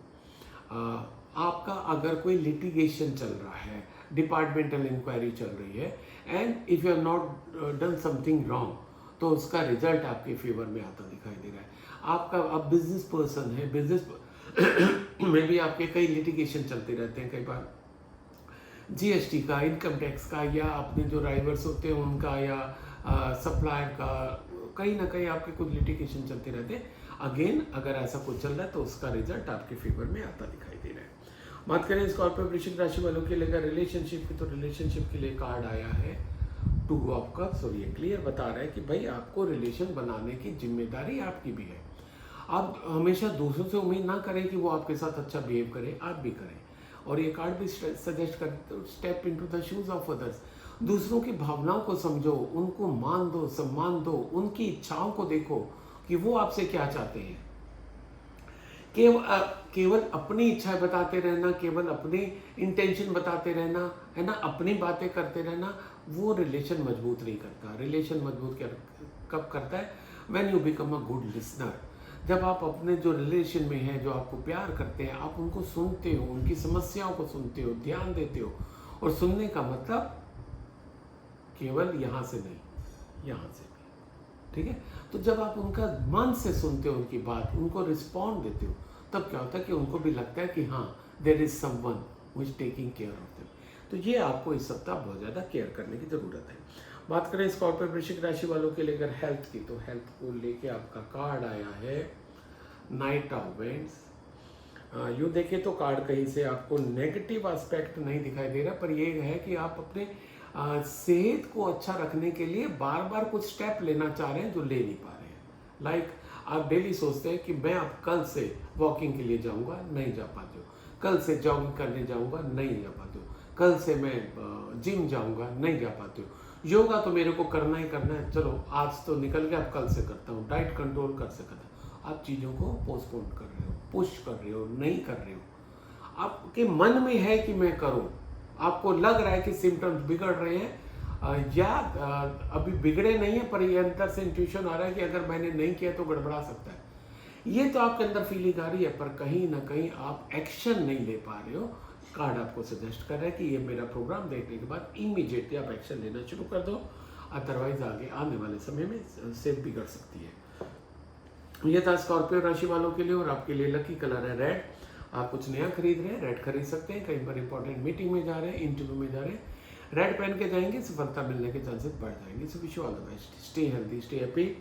आपका अगर कोई लिटिगेशन चल रहा है, डिपार्टमेंटल इंक्वायरी चल रही है, and if you have not done something wrong, तो उसका रिजल्ट आपके फेवर में आता दिखाई दे रहा है। आपका आप बिजनेस पर्सन है, बिजनेस में भी आपके कई लिटिगेशन चलते रहते हैं, कई बार जीएसटी का, इनकम टैक्स का, या अपने जो राइवल्स होते हैं उनका, या सप्लायर का, कहीं ना कहीं आपके कुछ लिटिगेशन चलते रहते हैं। अगेन अगर ऐसा कुछ चल रहा है तो उसका रिजल्ट आपके फेवर में आता दिखाई दे रहा है। बात करें स्कॉर्पियो वृश्चिक राशि वालों के लिए रिलेशनशिप की, तो रिलेशनशिप के लिए कार्ड आया है 2 ऑफ कप्स, और ये क्लियर बता रहा है कि भाई आपको रिलेशन बनाने की जिम्मेदारी आपकी भी है। आप हमेशा दूसरों से उम्मीद ना करें कि वो आपके साथ अच्छा बिहेव करें, आप भी करें। और ये कार्ड भी सजेस्ट करते हैं, step into the shoes of others. दूसरों की भावनाओं को समझो, उनको मान दो, सम्मान दो, उनकी इच्छाओं को देखो कि वो आपसे क्या चाहते हैं। केवल अपनी इच्छाएं बताते रहना, केवल अपनी इंटेंशन बताते रहना, है ना, अपनी बातें करते रहना, वो रिलेशन मजबूत नहीं करता। रिलेशन मजबूत कब करता है? When you become a good listener. जब आप अपने जो रिलेशन में हैं, जो आपको प्यार करते हैं, आप उनको सुनते हो, उनकी समस्याओं को सुनते हो, ध्यान देते हो। और सुनने का मतलब केवल यहाँ से नहीं, यहाँ से भी, ठीक है। तो जब आप उनका मन से सुनते हो, उनकी बात, उनको रिस्पॉन्ड देते हो, तब क्या होता है कि उनको भी लगता है कि हाँ, there is someone who is taking care of them. तो ये आपको इस सप्ताह बहुत ज़्यादा केयर करने की ज़रूरत है। बात करें स्कॉर्पियो वृश्चिक राशि वालों के लिए अगर हेल्थ की, तो हेल्थ को लेके आपका कार्ड आया है नाइट ऑफ वेंट्स। यूँ देखें तो कार्ड कहीं से आपको नेगेटिव एस्पेक्ट नहीं दिखाई दे रहा, पर ये है कि आप अपने सेहत को अच्छा रखने के लिए बार बार कुछ स्टेप लेना चाह रहे हैं जो ले नहीं पा रहे हैं। लाइक आप डेली सोचते हैं कि मैं अब कल से वॉकिंग के लिए जाऊंगा, नहीं जा पाते हो। कल से जॉगिंग करने जाऊंगा, नहीं जा पाते हो। कल से मैं जिम जाऊंगा, नहीं जा पाते हो। योगा तो मेरे को करना ही करना है, चलो आज तो निकल गया, अब कल से करता हूँ। डाइट कंट्रोल कर सकता हूँ। आप चीज़ों को पोस्टपोन कर रहे हो, पुश कर रहे हो, नहीं कर रहे हो। आपके मन में है कि मैं करूँ, आपको लग रहा है कि सिम्टम्स बिगड़ रहे हैं, या अभी बिगड़े नहीं है, पर ये अंदर से इंट्यूशन आ रहा है कि अगर मैंने नहीं किया तो गड़बड़ा सकता है। ये तो आपके अंदर फीलिंग आ रही है, पर कहीं ना कहीं आप एक्शन नहीं ले पा रहे हो। कार्ड आपको सजेस्ट कर रहा है कि ये मेरा प्रोग्राम देखने के बाद इमीडिएटली आप एक्शन लेना शुरू कर दो, अदरवाइज आगे आने वाले समय में सेहत बिगड़ सकती है। ये था स्कॉर्पियो राशि वालों के लिए, और आपके लिए लकी कलर है रेड। आप कुछ नया खरीद रहे हैं, रेड खरीद सकते हैं। कहीं पर इंपॉर्टेंट मीटिंग में जा रहे हैं, इंटरव्यू में जा रहे हैं, रेड पहन के जाएंगे, सफलता मिलने के चांसेस बढ़ जाएंगे। So wish you all the best, stay healthy, stay happy.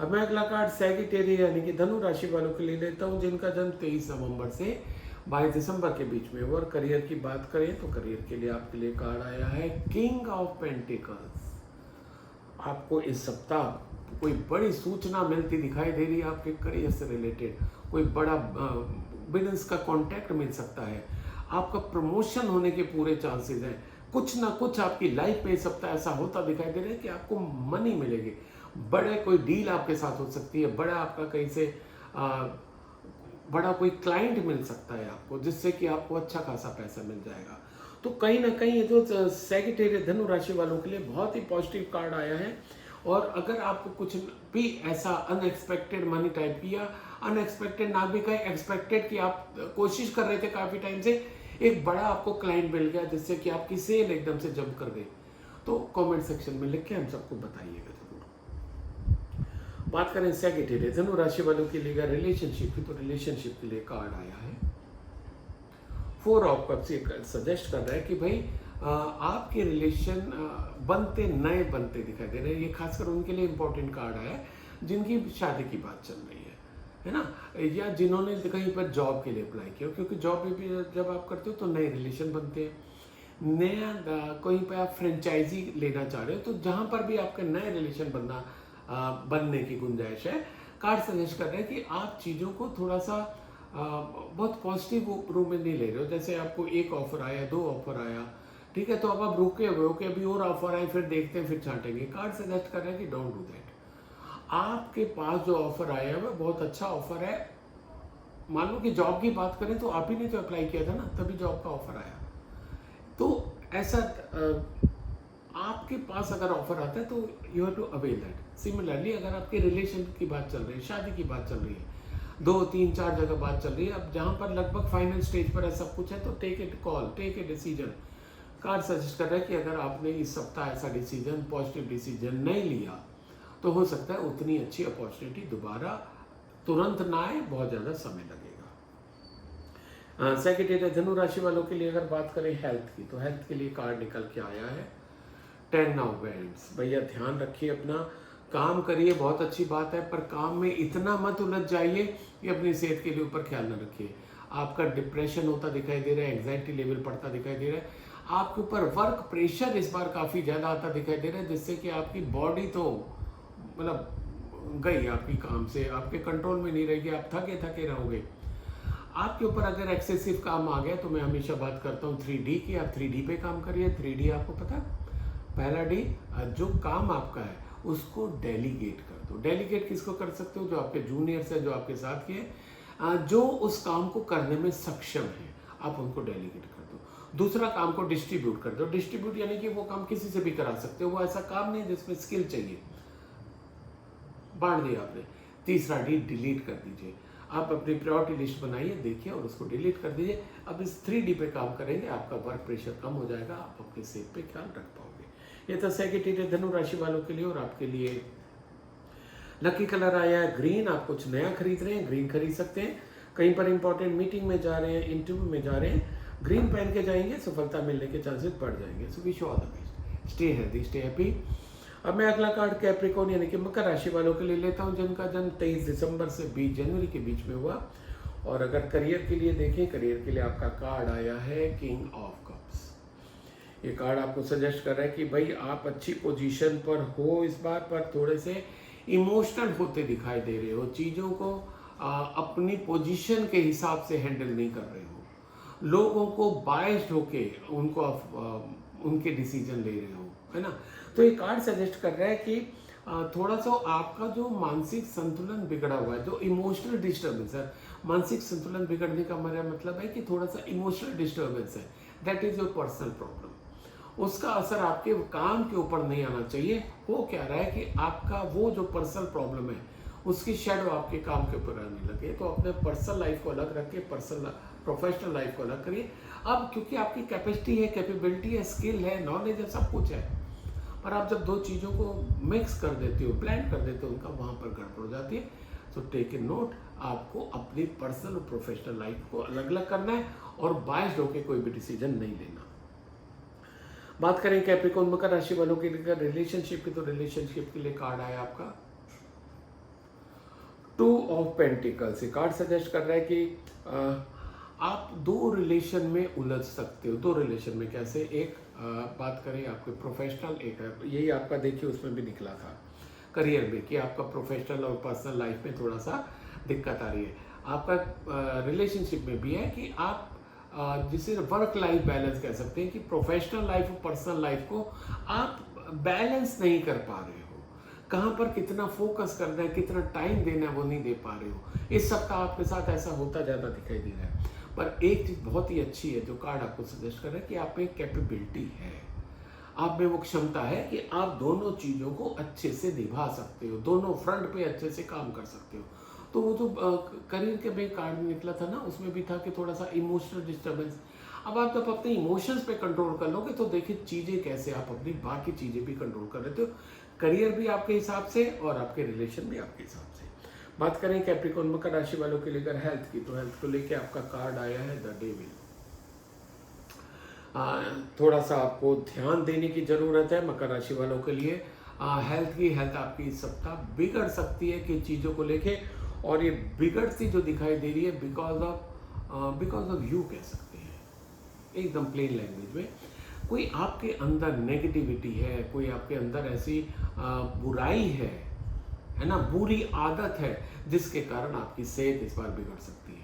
अब मैं अगला कार्ड सैगिटेरियस यानी कि धनु राशि वालों के लिए लेता हूँ, जिनका जन्म 23 नवंबर से 22 दिसंबर के बीच में। और करियर की बात करें तो करियर के लिए आपके लिए कार्ड आया है किंग ऑफ पेंटिकल्स। आपको इस सप्ताह कोई बड़ी सूचना मिलती दिखाई दे रही है आपके करियर से रिलेटेड, कोई बड़ा बिजनेस का कॉन्टैक्ट मिल सकता है, आपका प्रमोशन होने के पूरे चांसेस हैं, कुछ ना कुछ आपकी लाइफ में इस सप्ताह ऐसा होता दिखाई दे रहा है कि आपको मनी मिलेगी, बड़े कोई डील आपके साथ हो सकती है, बड़ा आपका कहीं से बड़ा कोई क्लाइंट मिल सकता है आपको, जिससे कि आपको अच्छा खासा पैसा मिल जाएगा। तो कहीं ना कहीं ये जो सैजिटेरियस धनु राशि वालों के लिए बहुत ही पॉजिटिव कार्ड आया है। और अगर आपको कुछ भी ऐसा अनएक्सपेक्टेड मनी टाइप की या अनएक्सपेक्टेड ना भी कहीं एक्सपेक्टेड कि आप कोशिश कर रहे थे काफ़ी टाइम से, एक बड़ा आपको क्लाइंट मिल गया जिससे कि आपकी सेल एकदम से जंप कर गई, तो कमेंट सेक्शन में लिख के हम सबको बताइएगा जरूर। बात करें सैजिटेरियस धनु राशि वालों के लिए रिलेशनशिप की, तो रिलेशनशिप के लिए कार्ड आया है 4 ऑफ कप्स। ये सजेस्ट कर रहा है कि भाई आपके रिलेशन नए बनते दिखाई दे रहे हैं। ये खासकर उनके लिए इंपॉर्टेंट कार्ड आया है जिनकी शादी की बात चल रही है ना, या जिन्होंने कहीं पर जॉब के लिए अप्लाई किया, क्योंकि जॉब में भी जब आप करते हो तो नए रिलेशन बनते हैं। नया कहीं पर आप फ्रेंचाइजी लेना चाह रहे हो, तो जहाँ पर भी आपका नए रिलेशन बनने की गुंजाइश है, कार्ड सजेस्ट कर रहे हैं कि आप चीज़ों को थोड़ा सा बहुत पॉजिटिव रूप में नहीं ले रहे हो। जैसे आपको एक ऑफर आया, 2 ऑफर आया, ठीक है, तो अब आप रुके हुए हो कि अभी और ऑफर आए, फिर देखते हैं, फिर छांटेंगे। कार्ड सजेस्ट कर रहे हैं कि डोंट डू दैट। आपके पास जो ऑफर आया है वह बहुत अच्छा ऑफर है। मान लो कि जॉब की बात करें तो आप ही ने तो अप्लाई किया था ना, तभी जॉब का ऑफर आया। तो ऐसा आपके पास अगर ऑफर आता है तो you have to avail that. Similarly अगर आपके रिलेशन की बात चल रही है, शादी की बात चल रही है, 2, 3, 4 जगह बात चल रही है, अब जहाँ पर लगभग फाइनल स्टेज पर है सब कुछ है, तो take it call, take a decision. Card suggest कर रहा है कि अगर आपने इस सप्ताह ऐसा डिसीजन, पॉजिटिव डिसीजन नहीं लिया, तो हो सकता है उतनी अच्छी अपॉर्चुनिटी दोबारा तुरंत ना आए, बहुत ज़्यादा समय लगेगा। सैजिटेरियस धनु राशि वालों के लिए अगर बात करें हेल्थ की, तो हेल्थ के लिए कार्ड निकल के आया है 10 ऑफ वैंड्स। भैया ध्यान रखिए, अपना काम करिए, बहुत अच्छी बात है, पर काम में इतना मत उलझ जाइए कि अपनी सेहत के लिए ऊपर ख्याल न रखिए। आपका डिप्रेशन होता दिखाई दे रहा है, एंग्जाइटी लेवल बढ़ता दिखाई दे रहा है, आपके ऊपर वर्क प्रेशर इस बार काफ़ी ज़्यादा आता दिखाई दे रहा है, जिससे कि आपकी बॉडी तो मतलब गई आपकी काम से, आपके कंट्रोल में नहीं रहेगी, आप थके थके रहोगे। आपके ऊपर अगर एक्सेसिव काम आ गया तो मैं हमेशा बात करता हूँ 3D की, आप 3D पे काम करिए। 3D आपको पता है, पहला डी, जो काम आपका है उसको डेलीगेट कर दो। डेलीगेट किसको कर सकते हो? जो आपके जूनियर्स है, जो आपके साथ के जो उस काम को करने में सक्षम है, आप उनको डेलीगेट कर दो। दूसरा काम को डिस्ट्रीब्यूट कर दो। डिस्ट्रीब्यूट यानी कि वो काम किसी से भी करा सकते हो, वो ऐसा काम नहीं है जिसमें स्किल चाहिए, बांट दिया आपने। तीसरा डी, डिलीट कर दीजिए। आप अपनी प्रायोरिटी लिस्ट बनाइए, देखिए और उसको डिलीट कर दीजिए। अब इस 3D पे काम करेंगे, आपका वर्क प्रेशर कम हो जाएगा, आप अपनी सेहत पे ख्याल रख पाओगे। ये तो सैजिटेरियस धनु राशि वालों के लिए। और आपके लिए लकी कलर आया है ग्रीन। आप कुछ नया खरीद रहे हैं, ग्रीन खरीद सकते हैं। कहीं पर इंपॉर्टेंट मीटिंग में जा रहे हैं, इंटरव्यू में जा रहे हैं, ग्रीन पहन के जाएंगे, सफलता मिलने के चांसेस बढ़ जाएंगे। So wish you all the best, stay healthy, stay happy. अब मैं अगला कार्ड कैप्रिकॉर्न यानी कि मकर राशि वालों के लिए लेता हूं, जिनका जन्म 23 दिसंबर से 20 जनवरी के बीच में हुआ। और अगर करियर के लिए देखें, करियर के लिए आपका कार्ड आया है किंग ऑफ कप्स। ये कार्ड आपको सजेस्ट कर रहा है कि भाई आप अच्छी पोजीशन पर हो इस बार, पर थोड़े से इमोशनल होते दिखाई दे रहे हो, चीज़ों को अपनी पोजीशन के हिसाब से हैंडल नहीं कर रहे हो, लोगों को बायस्ड होके उनको उनके डिसीजन ले रहे हो, है ना। तो ये कार्ड सजेस्ट कर रहा है कि थोड़ा सा आपका जो मानसिक संतुलन बिगड़ा हुआ है, जो इमोशनल डिस्टर्बेंस है, मानसिक संतुलन बिगड़ने का मेरा मतलब है कि थोड़ा सा इमोशनल डिस्टर्बेंस है, that is your personal problem. उसका असर आपके काम के ऊपर नहीं आना चाहिए। हो क्या रहा है कि आपका वो जो पर्सनल प्रॉब्लम है उसकी शेडो आपके काम के ऊपर आने लगे। तो अपने पर्सनल लाइफ को अलग रखिए, पर्सनल प्रोफेशनल लाइफ को अलग करिए। अब क्योंकि आपकी कैपेसिटी है, कैपेबिलिटी है, स्किल है, नॉलेज है, सब कुछ है, पर आप जब दो चीज़ों को मिक्स कर देते हो, ब्लेंड कर देते हो, उनका वहाँ पर गड़बड़ हो जाती है। सो टेक ए नोट, आपको अपनी पर्सनल और प्रोफेशनल लाइफ को अलग अलग करना है और बायस्ड होकर कोई भी डिसीजन नहीं लेना। बात करें कैप्रिकॉर्न मकर राशि वालों के लिए रिलेशनशिप की, तो रिलेशनशिप के लिए कार्ड आया आपका 2 ऑफ पेंटिकल्स। कार्ड सजेस्ट कर रहा है कि आप 2 रिलेशन में उलझ सकते हो। 2 रिलेशन में कैसे? एक बात करें आपके प्रोफेशनल, एक है, यही आपका देखिए उसमें भी निकला था। करियर में कि आपका प्रोफेशनल और पर्सनल लाइफ में थोड़ा सा दिक्कत आ रही है। आपका रिलेशनशिप में भी है कि आप जिसे वर्क लाइफ बैलेंस कह सकते हैं कि प्रोफेशनल लाइफ और पर्सनल लाइफ को आप बैलेंस नहीं कर पा रहे हो। कहाँ पर कितना फोकस करना है, कितना टाइम देना है, वो नहीं दे पा रहे हो। इस सप्ताह आपके साथ ऐसा होता ज़्यादा दिखाई दे रहा है। पर एक चीज़ बहुत ही अच्छी है जो कार्ड आपको सजेस्ट कर रहा है कि आप में कैपेबिलिटी है, आप में वो क्षमता है कि आप दोनों चीज़ों को अच्छे से निभा सकते हो, दोनों फ्रंट पे अच्छे से काम कर सकते हो। तो वो जो करियर के में कार्ड निकला था ना, उसमें भी था कि थोड़ा सा इमोशनल डिस्टर्बेंस। अब आप जब अपने इमोशंस पे कंट्रोल कर लोगे तो देखिए चीज़ें कैसे आप अपनी बाकी चीज़ें भी कंट्रोल कर लेते हो। करियर भी आपके हिसाब से और आपके रिलेशन भी आपके हिसाब से। बात करें कैप्रिकॉर्न मकर राशि वालों के लेकर हेल्थ की, तो हेल्थ को लेकर आपका कार्ड आया है द डेविल। थोड़ा सा आपको ध्यान देने की ज़रूरत है मकर राशि वालों के लिए। हेल्थ आपकी इस सप्ताह बिगड़ सकती है कि चीज़ों को लेके, और ये बिगड़ती जो दिखाई दे रही है बिकॉज ऑफ यू कह सकते हैं, एकदम प्लेन लैंग्वेज में। कोई आपके अंदर नेगेटिविटी है, कोई आपके अंदर ऐसी बुराई है ना, बुरी आदत है जिसके कारण आपकी सेहत इस बार बिगड़ सकती है।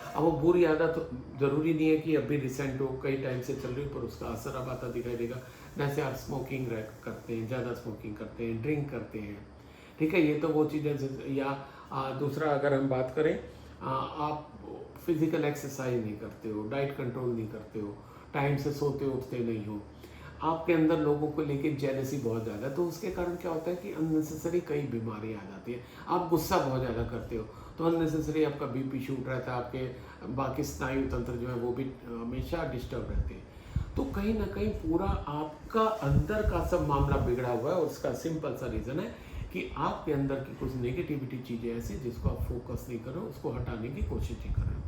अब वो बुरी आदत जरूरी नहीं है कि अभी रिसेंट हो, कई टाइम से चल रही हो, पर उसका असर अब आता दिखाई देगा। जैसे आप स्मोकिंग करते हैं, ज़्यादा स्मोकिंग करते हैं, ड्रिंक करते हैं, ठीक है, ये तो वो चीज़ें। या दूसरा अगर हम बात करें, आप फिजिकल एक्सरसाइज नहीं करते हो, डाइट कंट्रोल नहीं करते हो, टाइम से सोते उठते नहीं हो, आपके अंदर लोगों को लेके जेलसी बहुत ज़्यादा है, तो उसके कारण क्या होता है कि अननेसेसरी कई बीमारी आ जाती है। आप गुस्सा बहुत ज़्यादा करते हो तो अननेसेसरी आपका बीपी शूट रहता है, आपके बाकी स्नायु तंत्र जो है वो भी हमेशा डिस्टर्ब रहते हैं। तो कहीं ना कहीं पूरा आपका अंदर का सब मामला बिगड़ा हुआ है, और उसका सिंपल सा रीज़न है कि आपके अंदर की कुछ नेगेटिविटी चीज़ें ऐसी जिसको आप फोकस नहीं कर रहे हो, उसको हटाने की कोशिश नहीं कर रहे हो।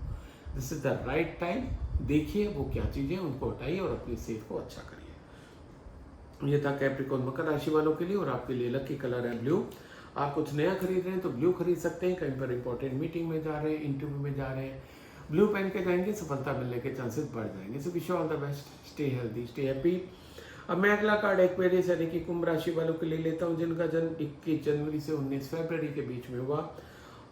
This is the right time. देखिए वो क्या चीज़ें, उनको हटाइए और अपनी सेहत को अच्छा करिए। ये था कैप्रिकॉर्न मकर राशि वालों के लिए, और आपके लिए लकी कलर है ब्लू। आप कुछ नया खरीद रहे हैं तो ब्लू खरीद सकते हैं, कहीं पर इंपॉर्टेंट मीटिंग में जा रहे हैं, इंटरव्यू में जा रहे हैं, ब्लू पहन के जाएंगे, सफलता मिलने के चांसेस बढ़ जाएंगे। So wish you all the best, stay healthy, stay happy. अब मैं अगला कार्ड एक्वेरियस यानी कि कुंभ राशि वालों के लिए लेता हूं, जिनका जन्म 21 जनवरी से 19 फरवरी के बीच में हुआ।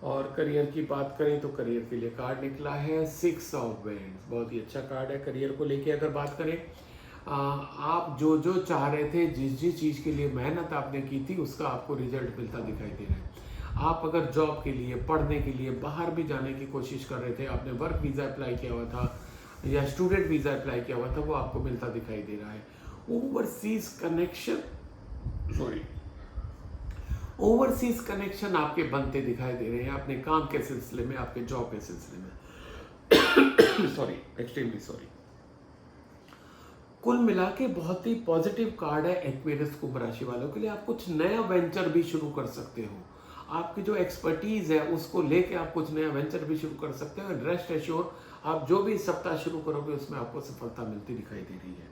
और करियर की बात करें तो करियर के लिए कार्ड निकला है 6 ऑफ वैंड्स। बहुत ही अच्छा कार्ड है। करियर को लेके अगर बात करें, आप जो जो चाह रहे थे, जिस जिस चीज़ के लिए मेहनत आपने की थी, उसका आपको रिजल्ट मिलता दिखाई दे रहा है। आप अगर जॉब के लिए, पढ़ने के लिए बाहर भी जाने की कोशिश कर रहे थे, आपने वर्क वीज़ा अप्लाई किया हुआ था या स्टूडेंट वीज़ा अप्लाई किया हुआ था, वो आपको मिलता दिखाई दे रहा है। ओवरसीज कनेक्शन आपके बनते दिखाई दे रहे हैं, अपने काम के सिलसिले में, आपके जॉब के सिलसिले में। Sorry, extremely sorry. कुल मिला के बहुत ही पॉजिटिव कार्ड है एक्वेरियस कुंभ राशि वालों के लिए। आप कुछ नया वेंचर भी शुरू कर सकते हो, आपकी जो एक्सपर्टीज है उसको लेके आप कुछ नया वेंचर भी शुरू कर सकते हो। रेस्ट एश्योर, आप जो भी सप्ताह शुरू करोगे उसमें आपको सफलता मिलती दिखाई दे रही है।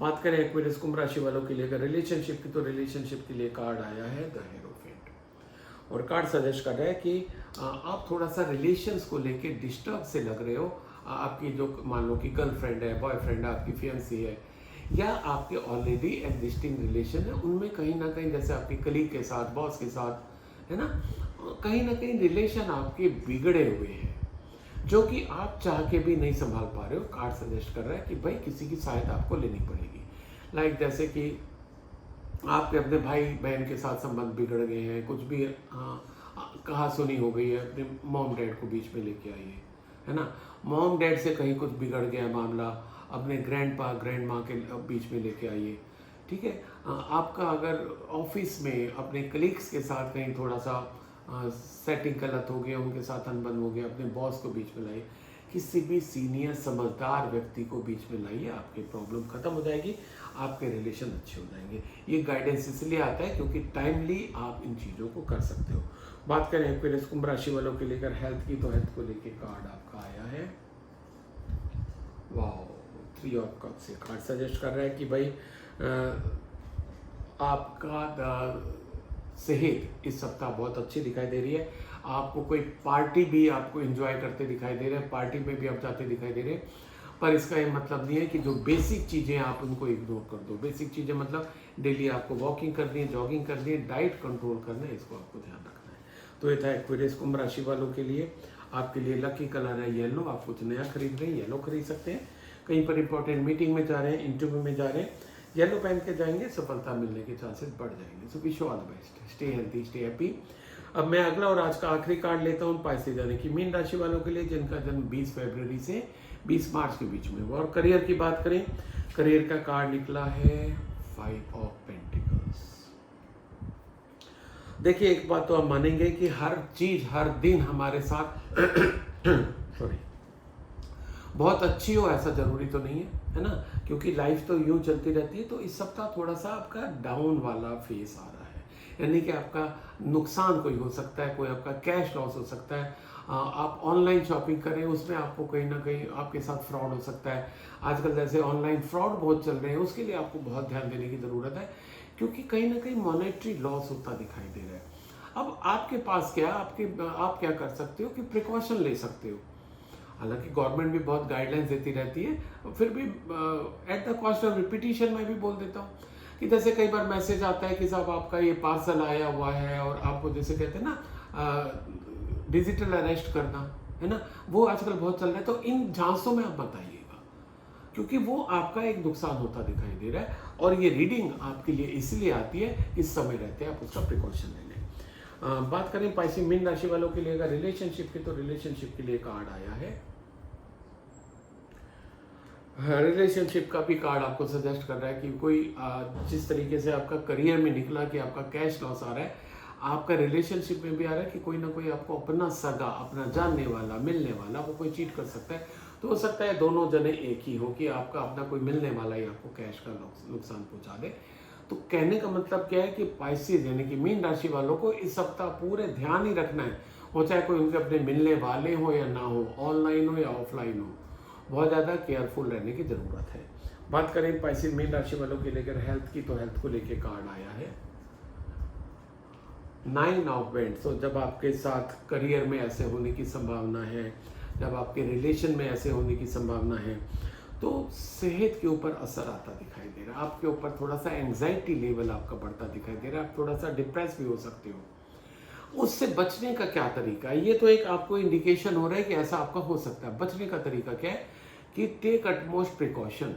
बात करें एक्वेरियस कुंभ राशि वालों के लिए अगर रिलेशनशिप की, तो रिलेशनशिप के लिए कार्ड आया है द हेरोफेंट, और कार्ड सजेस्ट कर रहा है कि आप थोड़ा सा रिलेशंस को लेके डिस्टर्ब से लग रहे हो। आपकी जो मान लो कि गर्लफ्रेंड है, बॉयफ्रेंड है, आपकी फियांसी है, या आपके ऑलरेडी एग्जिस्टिंग रिलेशन है, उनमें कहीं ना कहीं जैसे आपके कलीग के साथ, बॉस के साथ, है ना कहीं रिलेशन आपके बिगड़े हुए हैं, जो कि आप चाह के भी नहीं संभाल पा रहे हो। कार्ड सजेस्ट कर रहा है कि भाई किसी की सहायता आपको लेनी पड़ेगी। लाइक जैसे कि आपके अपने भाई बहन के साथ संबंध बिगड़ गए हैं, कुछ भी कहा सुनी हो गई है, अपने मॉम डैड को बीच में लेके आइए, है ना। मॉम डैड से कहीं कुछ बिगड़ गया मामला, अपने ग्रैंड माँ के बीच में लेके आइए, ठीक है। आपका अगर ऑफिस में अपने कलीग्स के साथ कहीं थोड़ा सा सेटिंग गलत हो गया, उनके साथ अनबन हो गया, अपने बॉस को बीच में लाइए, किसी भी सीनियर समझदार व्यक्ति को बीच में लाइए, आपकी प्रॉब्लम खत्म हो जाएगी, आपके रिलेशन अच्छे हो जाएंगे। ये गाइडेंस इसलिए आता है क्योंकि टाइमली आप इन चीज़ों को कर सकते हो। बात करें एक्वेरियस कुंभ राशि वालों के लेकर हेल्थ की, तो हेल्थ को लेकर कार्ड आपका आया है वाओ 3 ऑफ कप्स। से कार्ड सजेस्ट कर रहा है कि भाई आपका सेहत इस सप्ताह बहुत अच्छी दिखाई दे रही है। आपको कोई पार्टी भी आपको एंजॉय करते दिखाई दे रहे हैं, पार्टी में भी आप जाते दिखाई दे रहे हैं। पर इसका ये मतलब नहीं है कि जो बेसिक चीज़ें आप उनको इग्नोर कर दो। बेसिक चीज़ें मतलब डेली आपको वॉकिंग करनी है, जॉगिंग करनी है, डाइट कंट्रोल करना है, इसको आपको ध्यान रखना है। तो ये था एक्वेरियस कुंभ राशि वालों के लिए। आपके लिए लकी कलर है येलो। आप कुछ नया खरीद रहे हैं, येलो खरीद सकते हैं। कहीं पर इंपॉर्टेंट मीटिंग में जा रहे हैं, इंटरव्यू में जा रहे हैं, येलो पहन के जाएंगे, सफलता मिलने के चांसेस बढ़ जाएंगे। So wish you all the best, stay healthy, stay happy. अब मैं अगला और आज का आखिरी कार्ड लेता हूँ पाइसेस यानी कि मीन राशि वालों के लिए, जिनका जन्म 20 फरवरी से 20 मार्च के बीच में हुआ। और करियर की बात करें, करियर का कार्ड निकला है 5 ऑफ पेंटिकल्स। देखिए, एक बात तो आप मानेंगे कि हर चीज हर दिन हमारे साथ सॉरी बहुत अच्छी हो ऐसा जरूरी तो नहीं है ना, क्योंकि लाइफ तो यूं चलती रहती है। तो इस सप्ताह थोड़ा सा आपका डाउन वाला फेस आ रहा है, यानी कि आपका नुकसान कोई हो सकता है, कोई आपका कैश लॉस हो सकता है। आप ऑनलाइन शॉपिंग करें, उसमें आपको कहीं ना कहीं आपके साथ फ्रॉड हो सकता है। आजकल जैसे ऑनलाइन फ्रॉड बहुत चल रहे हैं, उसके लिए आपको बहुत ध्यान देने की ज़रूरत है, क्योंकि कहीं ना कहीं मॉनेटरी लॉस होता दिखाई दे रहा है। अब आपके पास क्या आप क्या कर सकते हो कि प्रिकॉशन ले सकते हो। हालांकि गवर्नमेंट भी बहुत गाइडलाइंस देती रहती है, फिर भी at the cost of repetition मैं भी बोल देता हूँ कि जैसे कई बार मैसेज आता है कि साहब आपका ये पार्सल आया हुआ है, और आपको जैसे कहते हैं ना डिजिटल अरेस्ट करना, है ना, वो आजकल बहुत चल रहा है। तो इन झांसों में आप बताइएगा, क्योंकि वो आपका एक नुकसान होता दिखाई दे रहा है। और ये रीडिंग आपके लिए इसलिए आती है, इस समय रहते हैं आप उसका प्रिकॉशन ले लें। बात करें पाइसी मीन राशि वालों के लिए अगर रिलेशनशिप की, तो रिलेशनशिप के लिए कार्ड आया है। रिलेशनशिप का भी कार्ड आपको सजेस्ट कर रहा है कि कोई जिस तरीके से आपका करियर में निकला कि आपका कैश लॉस आ रहा है, आपका रिलेशनशिप में भी आ रहा है कि कोई ना कोई आपको अपना सगा, अपना जानने वाला, मिलने वाला, वो कोई चीट कर सकता है। तो हो सकता है दोनों जने एक ही हो कि आपका अपना कोई मिलने वाला ही आपको कैश का नुकसान पहुंचा दे। तो कहने का मतलब क्या है कि पाइसेस यानी कि मीन राशि वालों को इस सप्ताह पूरे ध्यान ही रखना है, वो चाहे कोई उनके अपने मिलने वाले हो या ना हो, ऑनलाइन हो या ऑफलाइन हो, बहुत ज़्यादा केयरफुल रहने की ज़रूरत है। बात करें पाइसेस मीन राशि वालों की लेकर हेल्थ की, तो हेल्थ को लेकर कार्ड आया है 9 ऑफ वेंट्स। तो जब आपके साथ करियर में ऐसे होने की संभावना है, जब आपके रिलेशन में ऐसे होने की संभावना है, तो सेहत के ऊपर असर आता दिखाई दे रहा है। आपके ऊपर थोड़ा सा एंग्जाइटी लेवल आपका बढ़ता दिखाई दे रहा है, आप थोड़ा सा डिप्रेस भी हो सकते हो। उससे बचने का क्या तरीका है, ये तो एक आपको इंडिकेशन हो रहा है कि ऐसा आपका हो सकता है। बचने का तरीका क्या है कि टेक अटमोस्ट प्रिकॉशन,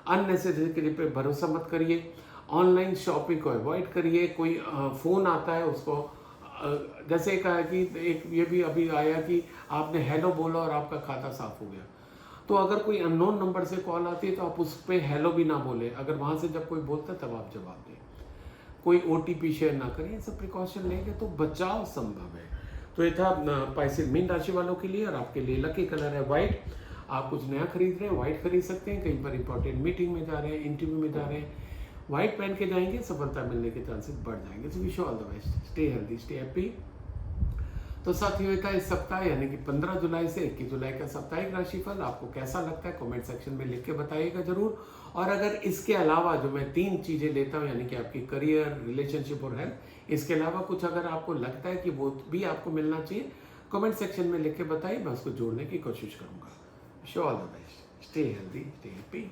अननेसेसरी पे भरोसा मत करिए, ऑनलाइन शॉपिंग को अवॉइड करिए। कोई फ़ोन आता है उसको जैसे कहा कि एक ये भी अभी आया कि आपने हेलो बोला और आपका खाता साफ हो गया। तो अगर कोई अननोन नंबर से कॉल आती है तो आप उस पर हेलो भी ना बोले, अगर वहाँ से जब कोई बोलता है तब आप जवाब दें। कोई OTP शेयर ना करें, ये सब प्रिकॉशन लेंगे तो बचाव संभव है। तो ये था पाइसेस मीन राशि वालों के लिए। और आपके लिए लकी कलर है व्हाइट। आप कुछ नया खरीद रहे हैं, व्हाइट खरीद सकते हैं। कहीं पर इंपॉर्टेंट मीटिंग में जा रहे हैं, इंटरव्यू में जा रहे हैं, व्हाइट पहन के जाएंगे, सफलता मिलने के चांसेस बढ़ जाएंगे। So wish you all the best, stay healthy, stay happy. तो साथियों, था इस सप्ताह यानी कि 15 जुलाई से 21 जुलाई का साप्ताहिक राशिफल। आपको कैसा लगता है कमेंट सेक्शन में लिख के बताइएगा जरूर। और अगर इसके अलावा जो मैं 3 चीज़ें लेता हूँ यानी कि आपकी करियर, रिलेशनशिप और हेल्थ, इसके अलावा कुछ अगर आपको लगता है कि वो भी आपको मिलना चाहिए, कमेंट सेक्शन में लिख के बताइए, मैं उसको जोड़ने की कोशिश करूँगा। Wish you all the best, stay healthy, stay happy.